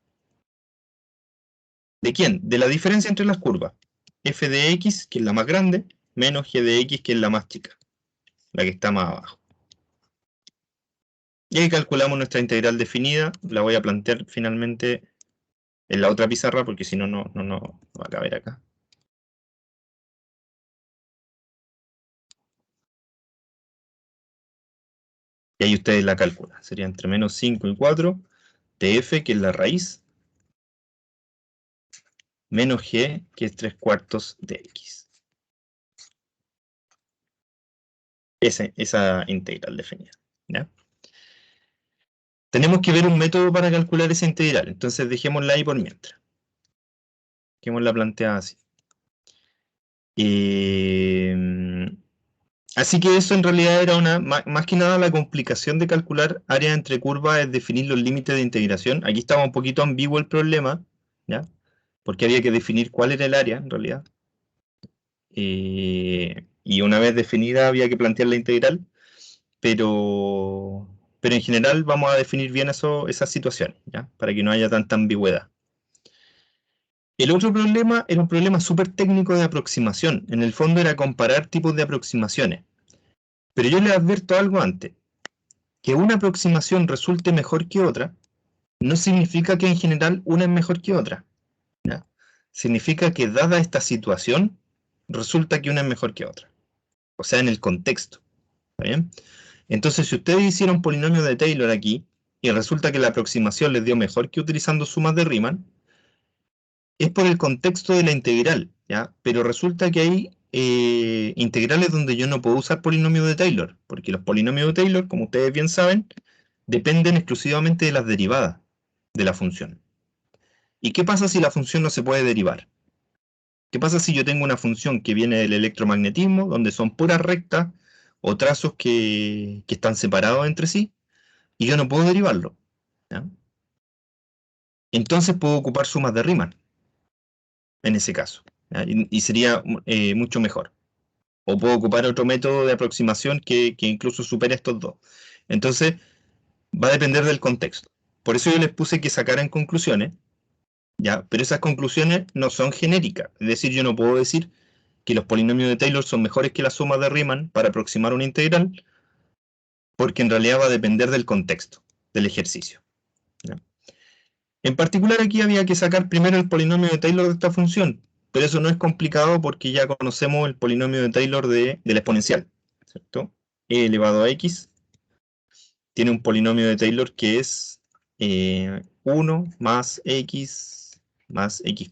¿De quién? De la diferencia entre las curvas. F de x, que es la más grande, menos g de x, que es la más chica, la que está más abajo. Y ahí calculamos nuestra integral definida. La voy a plantear finalmente en la otra pizarra, porque si no, no va a caber acá. Y ahí ustedes la calculan. Sería entre menos 5 y 4 de f, que es la raíz, menos g, que es 3/4 de x. Esa integral definida. ¿Ya? Tenemos que ver un método para calcular esa integral. Entonces dejémosla ahí por mientras. Dejémosla planteada así. Así que eso en realidad era más que nada la complicación de calcular áreas entre curvas es definir los límites de integración. Aquí estaba un poquito ambiguo el problema, ¿ya? Porque había que definir cuál era el área en realidad. Y una vez definida había que plantear la integral, pero en general vamos a definir bien esas situaciones, ¿ya? Para que no haya tanta ambigüedad. El otro problema era un problema súper técnico de aproximación. En el fondo era comparar tipos de aproximaciones. Pero yo les advierto algo antes. Que una aproximación resulte mejor que otra, no significa que en general una es mejor que otra, ¿ya? Significa que dada esta situación, resulta que una es mejor que otra. O sea, en el contexto. ¿Está bien? Entonces, si ustedes hicieron polinomio de Taylor aquí, y resulta que la aproximación les dio mejor que utilizando sumas de Riemann, es por el contexto de la integral, ¿ya? Pero resulta que hay integrales donde yo no puedo usar polinomio de Taylor, porque los polinomios de Taylor, como ustedes bien saben, dependen exclusivamente de las derivadas de la función. ¿Y qué pasa si la función no se puede derivar? ¿Qué pasa si yo tengo una función que viene del electromagnetismo, donde son puras rectas o trazos que están separados entre sí, y yo no puedo derivarlo? ¿Ya? Entonces puedo ocupar sumas de Riemann, en ese caso. ¿ya? Y sería mucho mejor. O puedo ocupar otro método de aproximación que incluso supere estos dos. Entonces, va a depender del contexto. Por eso yo les puse que sacaran conclusiones, ¿ya? Pero esas conclusiones no son genéricas. Es decir, yo no puedo decir que los polinomios de Taylor son mejores que la suma de Riemann para aproximar una integral, porque en realidad va a depender del contexto del ejercicio, ¿ya? En particular aquí había que sacar primero el polinomio de Taylor de esta función, pero eso no es complicado porque ya conocemos el polinomio de Taylor de la exponencial, ¿cierto? E elevado a x tiene un polinomio de Taylor que es 1 más x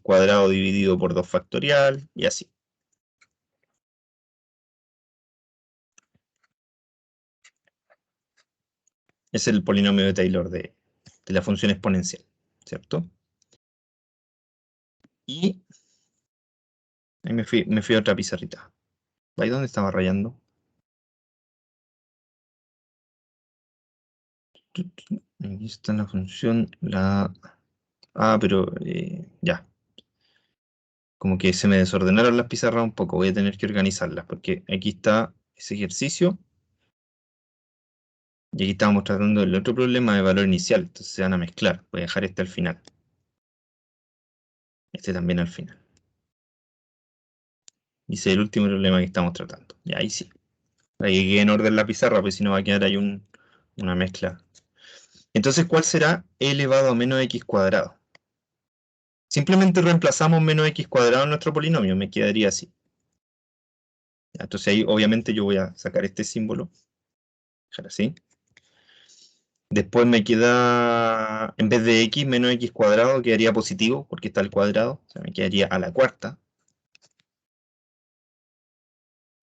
cuadrado dividido por 2 factorial y así. Es el polinomio de Taylor de la función exponencial, ¿cierto? Y ahí me fui a otra pizarrita. ¿Ahí dónde estaba rayando? Aquí está la función, pero ya. Como que se me desordenaron las pizarras un poco, voy a tener que organizarlas, porque aquí está ese ejercicio, y aquí estábamos tratando el otro problema de valor inicial, entonces se van a mezclar. Voy a dejar este al final. Este también al final. Y ese es el último problema que estamos tratando. Y ahí sí. Hay que quede en orden la pizarra, pues si no va a quedar ahí una mezcla. Entonces, ¿cuál será e elevado a menos x cuadrado? Simplemente reemplazamos menos x cuadrado en nuestro polinomio, me quedaría así. Entonces ahí obviamente yo voy a sacar este símbolo, dejar así. Después me queda, en vez de x menos x cuadrado, quedaría positivo, porque está al cuadrado, o sea, me quedaría a la cuarta.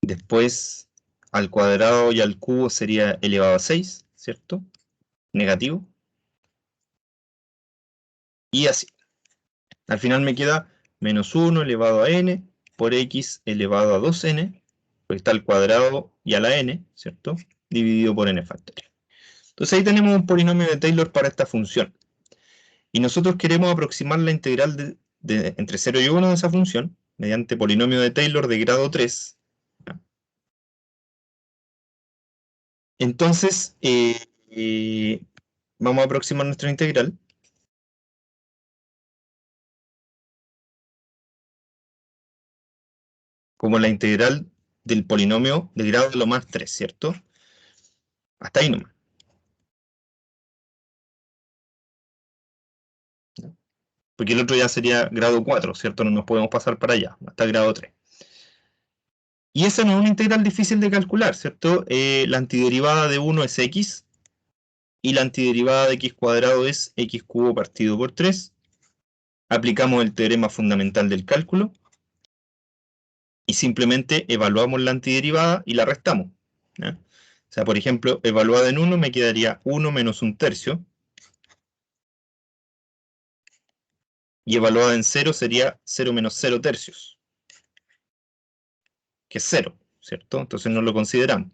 Después, al cuadrado y al cubo sería elevado a 6, ¿cierto? Negativo. Y así. Al final me queda menos 1 elevado a n por x elevado a 2n, porque está al cuadrado y a la n, ¿cierto? Dividido por n factorial. Entonces ahí tenemos un polinomio de Taylor para esta función. Y nosotros queremos aproximar la integral entre 0 y 1 de esa función mediante polinomio de Taylor de grado 3. Entonces, vamos a aproximar nuestra integral. Como la integral del polinomio de grado de lo más 3, ¿cierto? Hasta ahí nomás. Porque el otro ya sería grado 4, ¿cierto? No nos podemos pasar para allá, hasta grado 3. Y esa no es una integral difícil de calcular, ¿cierto? La antiderivada de 1 es x, y la antiderivada de x cuadrado es x cubo partido por 3. Aplicamos el teorema fundamental del cálculo, y simplemente evaluamos la antiderivada y la restamos, ¿ya? O sea, por ejemplo, evaluada en 1 me quedaría 1 menos 1/3, y evaluada en 0 sería 0 menos 0/3, que es 0, ¿cierto? Entonces no lo consideramos.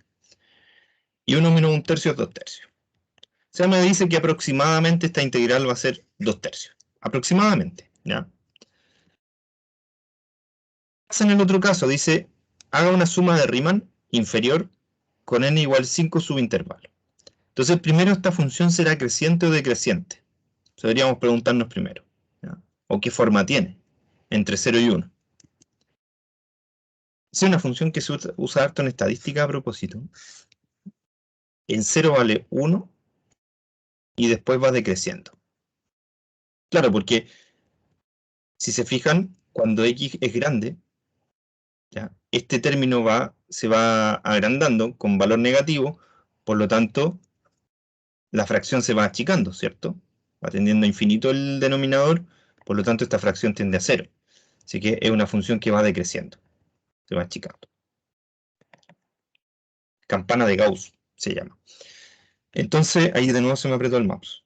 Y 1 menos 1/3 es 2/3. O sea, me dice que aproximadamente esta integral va a ser 2/3. Aproximadamente, ¿ya? En el otro caso, dice, haga una suma de Riemann inferior con n igual 5 subintervalos. Entonces, primero, ¿esta función será creciente o decreciente? Eso deberíamos preguntarnos primero, ¿ya? ¿O qué forma tiene? Entre 0 y 1. Es una función que se usa harto en estadística a propósito. En 0 vale 1 y después va decreciendo. Claro, porque si se fijan, cuando x es grande, ¿ya? Este término se va agrandando con valor negativo, por lo tanto, la fracción se va achicando, ¿cierto? Va tendiendo a infinito el denominador, por lo tanto esta fracción tiende a 0. Así que es una función que va decreciendo, se va achicando. Campana de Gauss se llama. Entonces, ahí de nuevo se me apretó el mouse.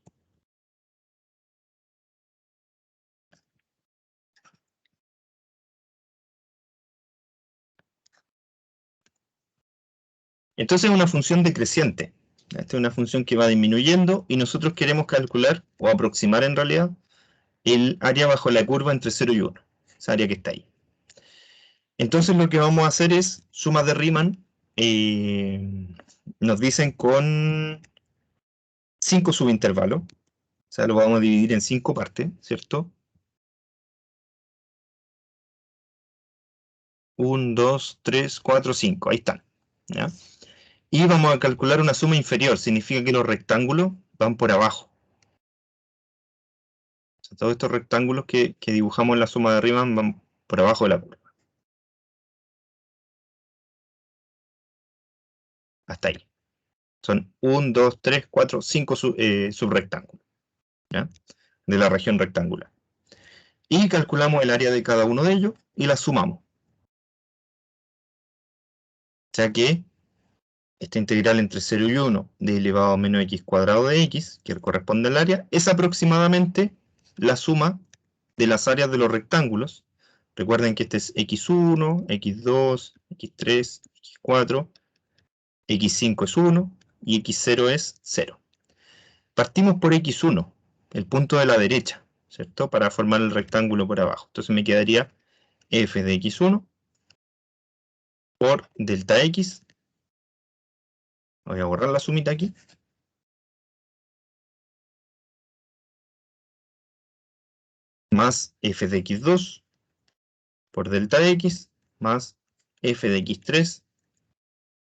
Entonces es una función decreciente. Esta es una función que va disminuyendo y nosotros queremos calcular, o aproximar en realidad, el área bajo la curva entre 0 y 1. Esa área que está ahí. Entonces lo que vamos a hacer es suma de Riemann. Nos dicen con 5 subintervalos. O sea, lo vamos a dividir en 5 partes, ¿cierto? 1, 2, 3, 4, 5. Ahí están. ¿Ya? Y vamos a calcular una suma inferior. Significa que los rectángulos van por abajo. O sea, todos estos rectángulos que dibujamos en la suma de Riemann van por abajo de la curva. Hasta ahí. Son 1, 2, 3, 4, 5 subrectángulos, ¿ya? De la región rectangular. Y calculamos el área de cada uno de ellos y las sumamos. O sea que esta integral entre 0 y 1 de elevado a menos x cuadrado de x, que corresponde al área, es aproximadamente la suma de las áreas de los rectángulos. Recuerden que este es x1, x2, x3, x4, x5 es 1 y x0 es 0. Partimos por x1, el punto de la derecha, ¿cierto? Para formar el rectángulo por abajo. Entonces me quedaría f de x1 por delta x. Voy a borrar la sumita aquí. Más f de x2 por delta x, más f de x3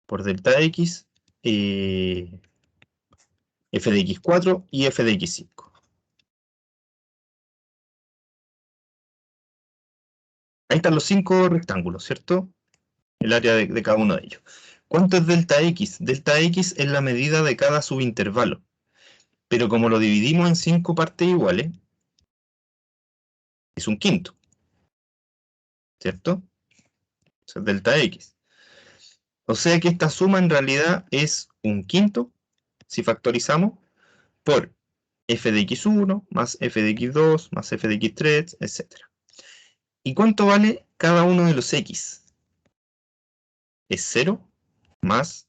por delta x, f de x4 y f de x5. Ahí están los 5 rectángulos, ¿cierto? El área de cada uno de ellos. ¿Cuánto es delta x? Delta x es la medida de cada subintervalo. Pero como lo dividimos en 5 partes iguales, es un quinto, ¿cierto? O sea, delta x. O sea que esta suma en realidad es un quinto, si factorizamos, por f de x1 más f de x2 más f de x3, etc. ¿Y cuánto vale cada uno de los x? Es 0 más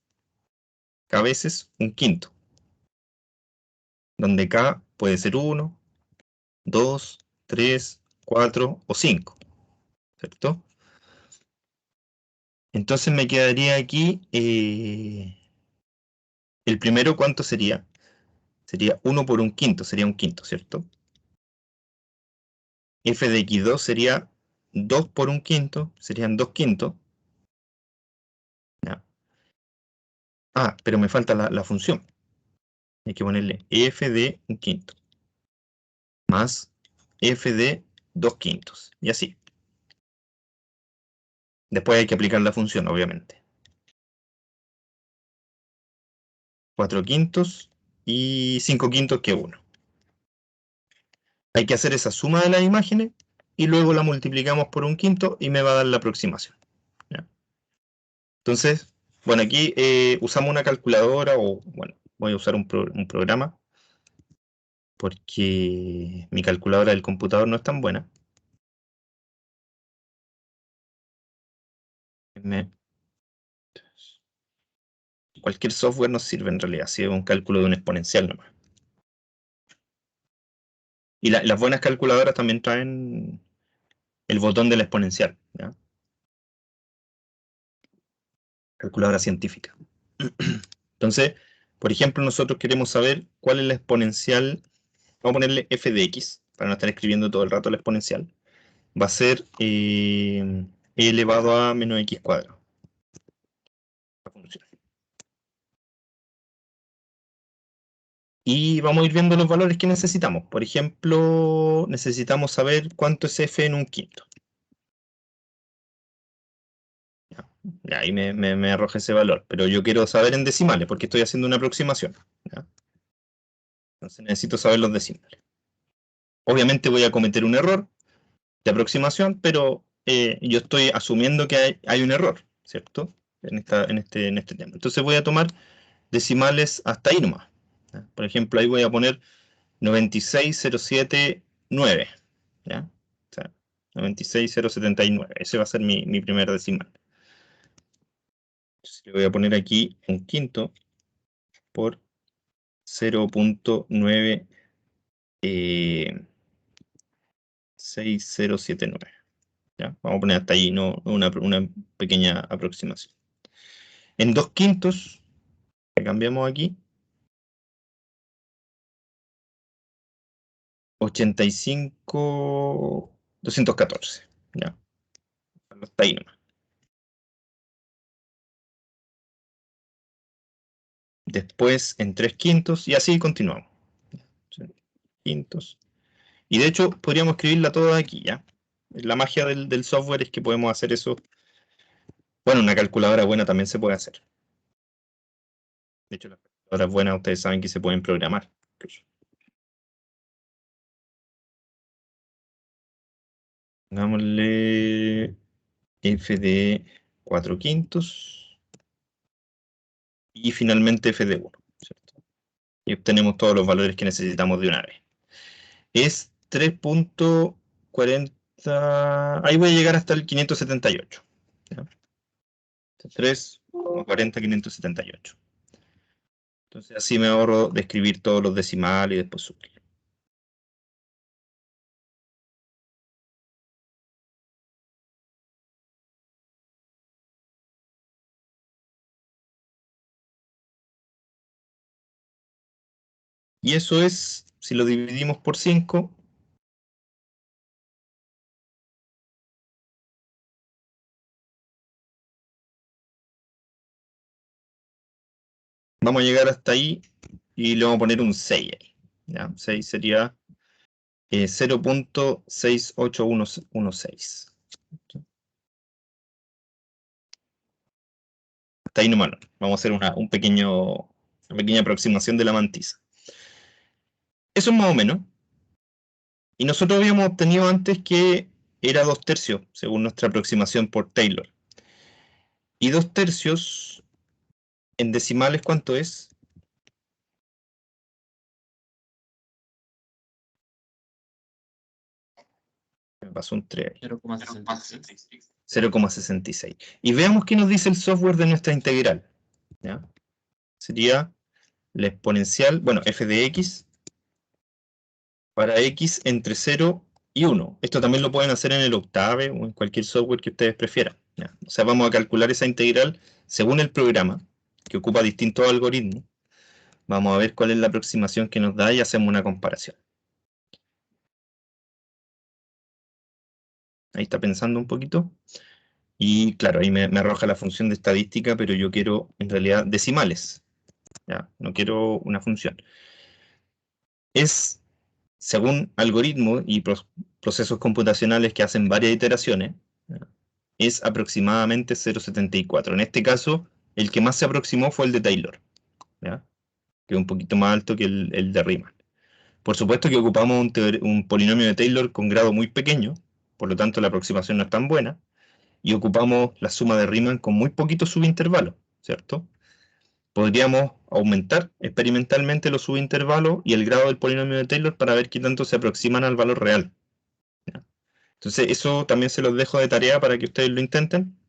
k veces un quinto, donde k puede ser 1, 2, 3, 4 o 5, ¿cierto? Entonces me quedaría aquí, el primero, ¿cuánto sería? Sería 1 por un quinto, sería un quinto, ¿cierto? F de x2 sería 2 por un quinto, serían 2 quintos. ¿Ya? Ah, pero me falta la función. Hay que ponerle f de un quinto más f de 2 quintos. Y así. Después hay que aplicar la función, obviamente. 4 quintos y 5 quintos que 1. Hay que hacer esa suma de las imágenes y luego la multiplicamos por un quinto y me va a dar la aproximación. ¿Ya? Entonces, bueno, aquí usamos una calculadora o, bueno, voy a usar un programa porque mi calculadora del computador no es tan buena. Cualquier software nos sirve en realidad, si es un cálculo de un exponencial nomás. Y las buenas calculadoras también traen el botón de la exponencial, ¿ya? Calculadora científica. Entonces, por ejemplo, nosotros queremos saber cuál es la exponencial. Vamos a ponerle f de x, para no estar escribiendo todo el rato la exponencial. Va a ser e elevado a menos x cuadrado. La función. Y vamos a ir viendo los valores que necesitamos. Por ejemplo, necesitamos saber cuánto es f en un quinto. Ya, ahí me arroja ese valor, pero yo quiero saber en decimales, porque estoy haciendo una aproximación. ¿Ya? Entonces necesito saber los decimales. Obviamente voy a cometer un error de aproximación, pero yo estoy asumiendo que hay un error, ¿cierto? En este tema. Entonces voy a tomar decimales hasta ahí nomás. ¿Ya? Por ejemplo, ahí voy a poner 96,079. ¿Ya? O sea, 96,079. Ese va a ser mi primer decimal. Entonces le voy a poner aquí un quinto por 0.96079. ¿ya? Vamos a poner hasta ahí, no una pequeña aproximación. En 2/5, que cambiamos aquí, 85,214. ¿Ya? Hasta ahí nomás. Después en 3/5 y así continuamos. 3/5. Y de hecho podríamos escribirla toda aquí, ¿ya? La magia del software es que podemos hacer eso. Bueno, una calculadora buena también se puede hacer. De hecho, las calculadoras buenas ustedes saben que se pueden programar. Pongámosle f de 4/5 y finalmente f de 1, ¿cierto? Y obtenemos todos los valores que necesitamos de una vez. Es 3.40, ahí voy a llegar hasta el 578. ¿Ya? 3,40,578. Entonces así me ahorro de escribir todos los decimales y después subir. Y eso es, si lo dividimos por 5, vamos a llegar hasta ahí y le vamos a poner un 6 ahí. ¿Ya? 6 sería 0.68116. Hasta ahí nomás. Vamos a hacer una pequeña aproximación de la mantisa. Eso es más o menos. Y nosotros habíamos obtenido antes que era 2/3, según nuestra aproximación por Taylor. Y 2/3 en decimales, ¿cuánto es? Me pasó un 3 ahí. 0,66. 0,66. Y veamos qué nos dice el software de nuestra integral. ¿Ya? Sería la exponencial, bueno, f de x para x entre 0 y 1. Esto también lo pueden hacer en el Octave o en cualquier software que ustedes prefieran. ¿Ya? O sea, vamos a calcular esa integral según el programa, que ocupa distintos algoritmos. Vamos a ver cuál es la aproximación que nos da y hacemos una comparación. Ahí está pensando un poquito. Y claro, ahí me arroja la función de estadística, pero yo quiero en realidad decimales. ¿Ya? No quiero una función. Es, según algoritmos y procesos computacionales que hacen varias iteraciones, ¿ya? Es aproximadamente 0,74. En este caso, el que más se aproximó fue el de Taylor, ¿ya? Que es un poquito más alto que el de Riemann. Por supuesto que ocupamos un polinomio de Taylor con grado muy pequeño, por lo tanto la aproximación no es tan buena, y ocupamos la suma de Riemann con muy poquitos subintervalos, ¿cierto? Podríamos aumentar experimentalmente los subintervalos y el grado del polinomio de Taylor para ver qué tanto se aproximan al valor real, ¿ya? Entonces eso también se los dejo de tarea para que ustedes lo intenten,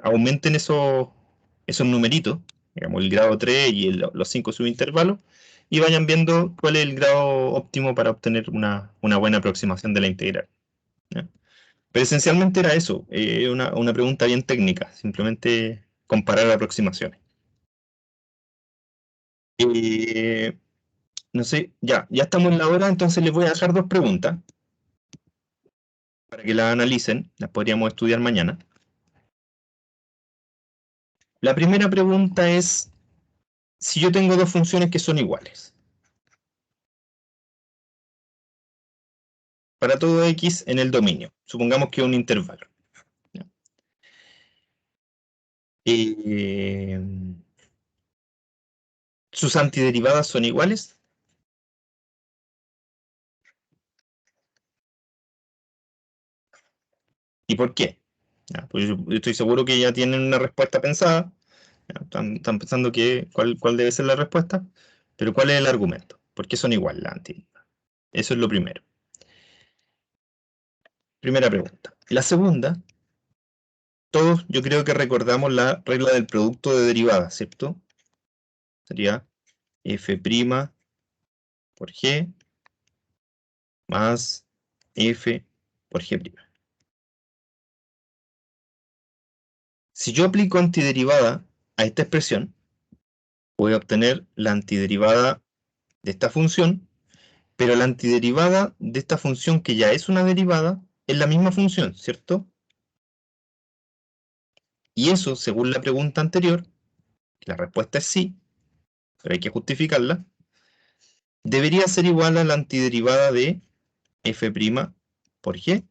aumenten esos numeritos, digamos el grado 3 y los 5 subintervalos, y vayan viendo cuál es el grado óptimo para obtener una buena aproximación de la integral, ¿ya? Pero esencialmente era eso, una pregunta bien técnica, simplemente comparar aproximaciones. Eh, no sé, ya estamos en la hora, entonces les voy a dejar dos preguntas para que las analicen, las podríamos estudiar mañana. La primera pregunta es, si yo tengo dos funciones que son iguales, para todo x en el dominio, supongamos que es un intervalo, ¿ya? Eh, ¿Sus antiderivadas son iguales? ¿Y por qué? ¿Ya? Pues yo estoy seguro que ya tienen una respuesta pensada, ¿ya? Están pensando cuál debe ser la respuesta, pero ¿cuál es el argumento? ¿Por qué son iguales las antiderivadas? Eso es lo primero. Primera pregunta. La segunda, todos yo creo que recordamos la regla del producto de derivadas, ¿cierto? Sería f' por g más f por g'. Si yo aplico antiderivada a esta expresión, voy a obtener la antiderivada de esta función, pero la antiderivada de esta función, que ya es una derivada, es la misma función, ¿cierto? Y eso, según la pregunta anterior, la respuesta es sí, pero hay que justificarla, debería ser igual a la antiderivada de f' por g,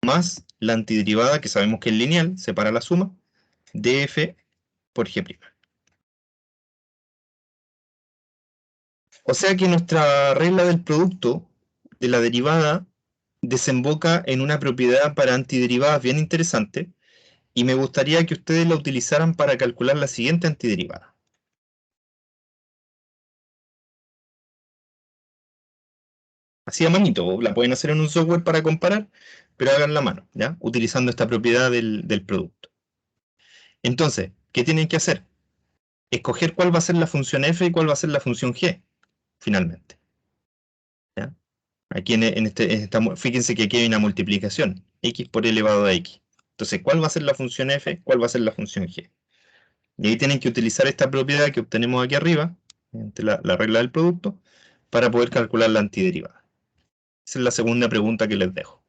más la antiderivada, que sabemos que es lineal, separa la suma, de f por g'. O sea que nuestra regla del producto de la derivada desemboca en una propiedad para antiderivadas bien interesante, y me gustaría que ustedes la utilizaran para calcular la siguiente antiderivada. Así a manito, la pueden hacer en un software para comparar, pero hagan la mano, ¿ya? Utilizando esta propiedad del producto. Entonces, ¿qué tienen que hacer? Escoger cuál va a ser la función f y cuál va a ser la función g, finalmente. ¿Ya? Aquí fíjense que aquí hay una multiplicación, x por elevado a x. Entonces, ¿cuál va a ser la función f? ¿Cuál va a ser la función g? Y ahí tienen que utilizar esta propiedad que obtenemos aquí arriba, entre la regla del producto, para poder calcular la antiderivada. Esa es la segunda pregunta que les dejo.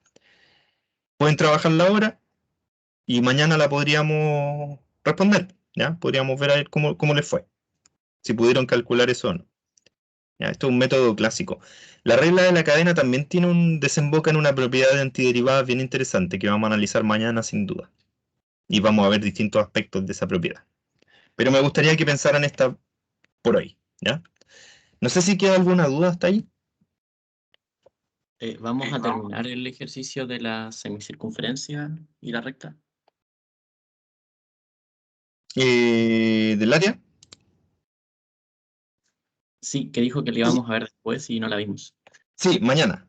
Pueden trabajarla ahora y mañana la podríamos responder, ¿ya? Podríamos ver a ver cómo les fue, si pudieron calcular eso o no. ¿Ya? Esto es un método clásico. La regla de la cadena también desemboca en una propiedad de antiderivadas bien interesante que vamos a analizar mañana sin duda. Y vamos a ver distintos aspectos de esa propiedad. Pero me gustaría que pensaran esta por hoy, ¿ya? No sé si queda alguna duda hasta ahí. Vamos a terminar el ejercicio de la semicircunferencia y la recta. ¿Del área? Sí, que dijo que le íbamos a ver después y no la vimos. Sí, mañana.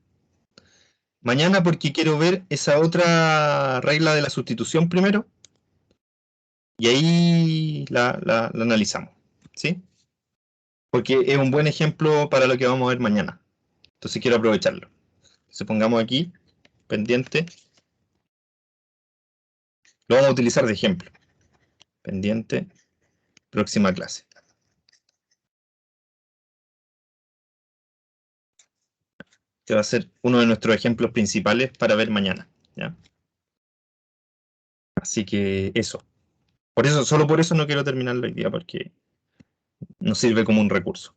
Mañana, porque quiero ver esa otra regla de la sustitución primero. Y ahí la analizamos, ¿sí? Porque es un buen ejemplo para lo que vamos a ver mañana. Entonces quiero aprovecharlo. Entonces pongamos aquí, pendiente. Lo vamos a utilizar de ejemplo. Pendiente, próxima clase. Este va a ser uno de nuestros ejemplos principales para ver mañana, ¿ya? Así que eso. Por eso, solo por eso no quiero terminarlo hoy día, porque nos sirve como un recurso.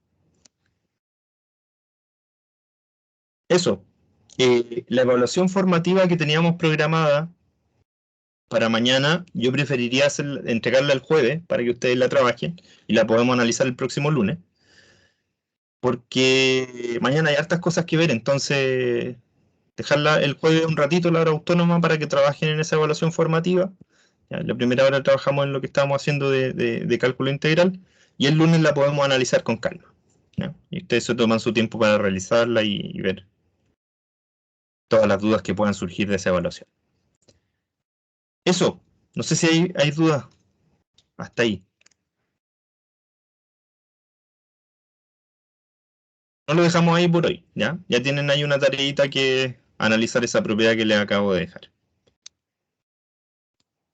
Eso. La evaluación formativa que teníamos programada para mañana, yo preferiría entregarla el jueves para que ustedes la trabajen y la podemos analizar el próximo lunes, porque mañana hay hartas cosas que ver, entonces dejarla el jueves un ratito, la hora autónoma, para que trabajen en esa evaluación formativa. Ya, la primera hora trabajamos en lo que estábamos haciendo de cálculo integral, y el lunes la podemos analizar con calma, ¿ya? Y ustedes se toman su tiempo para realizarla y ver todas las dudas que puedan surgir de esa evaluación. Eso, no sé si hay dudas hasta ahí. No lo dejamos ahí por hoy, ¿ya? Ya tienen ahí una tareita que analizar esa propiedad que les acabo de dejar.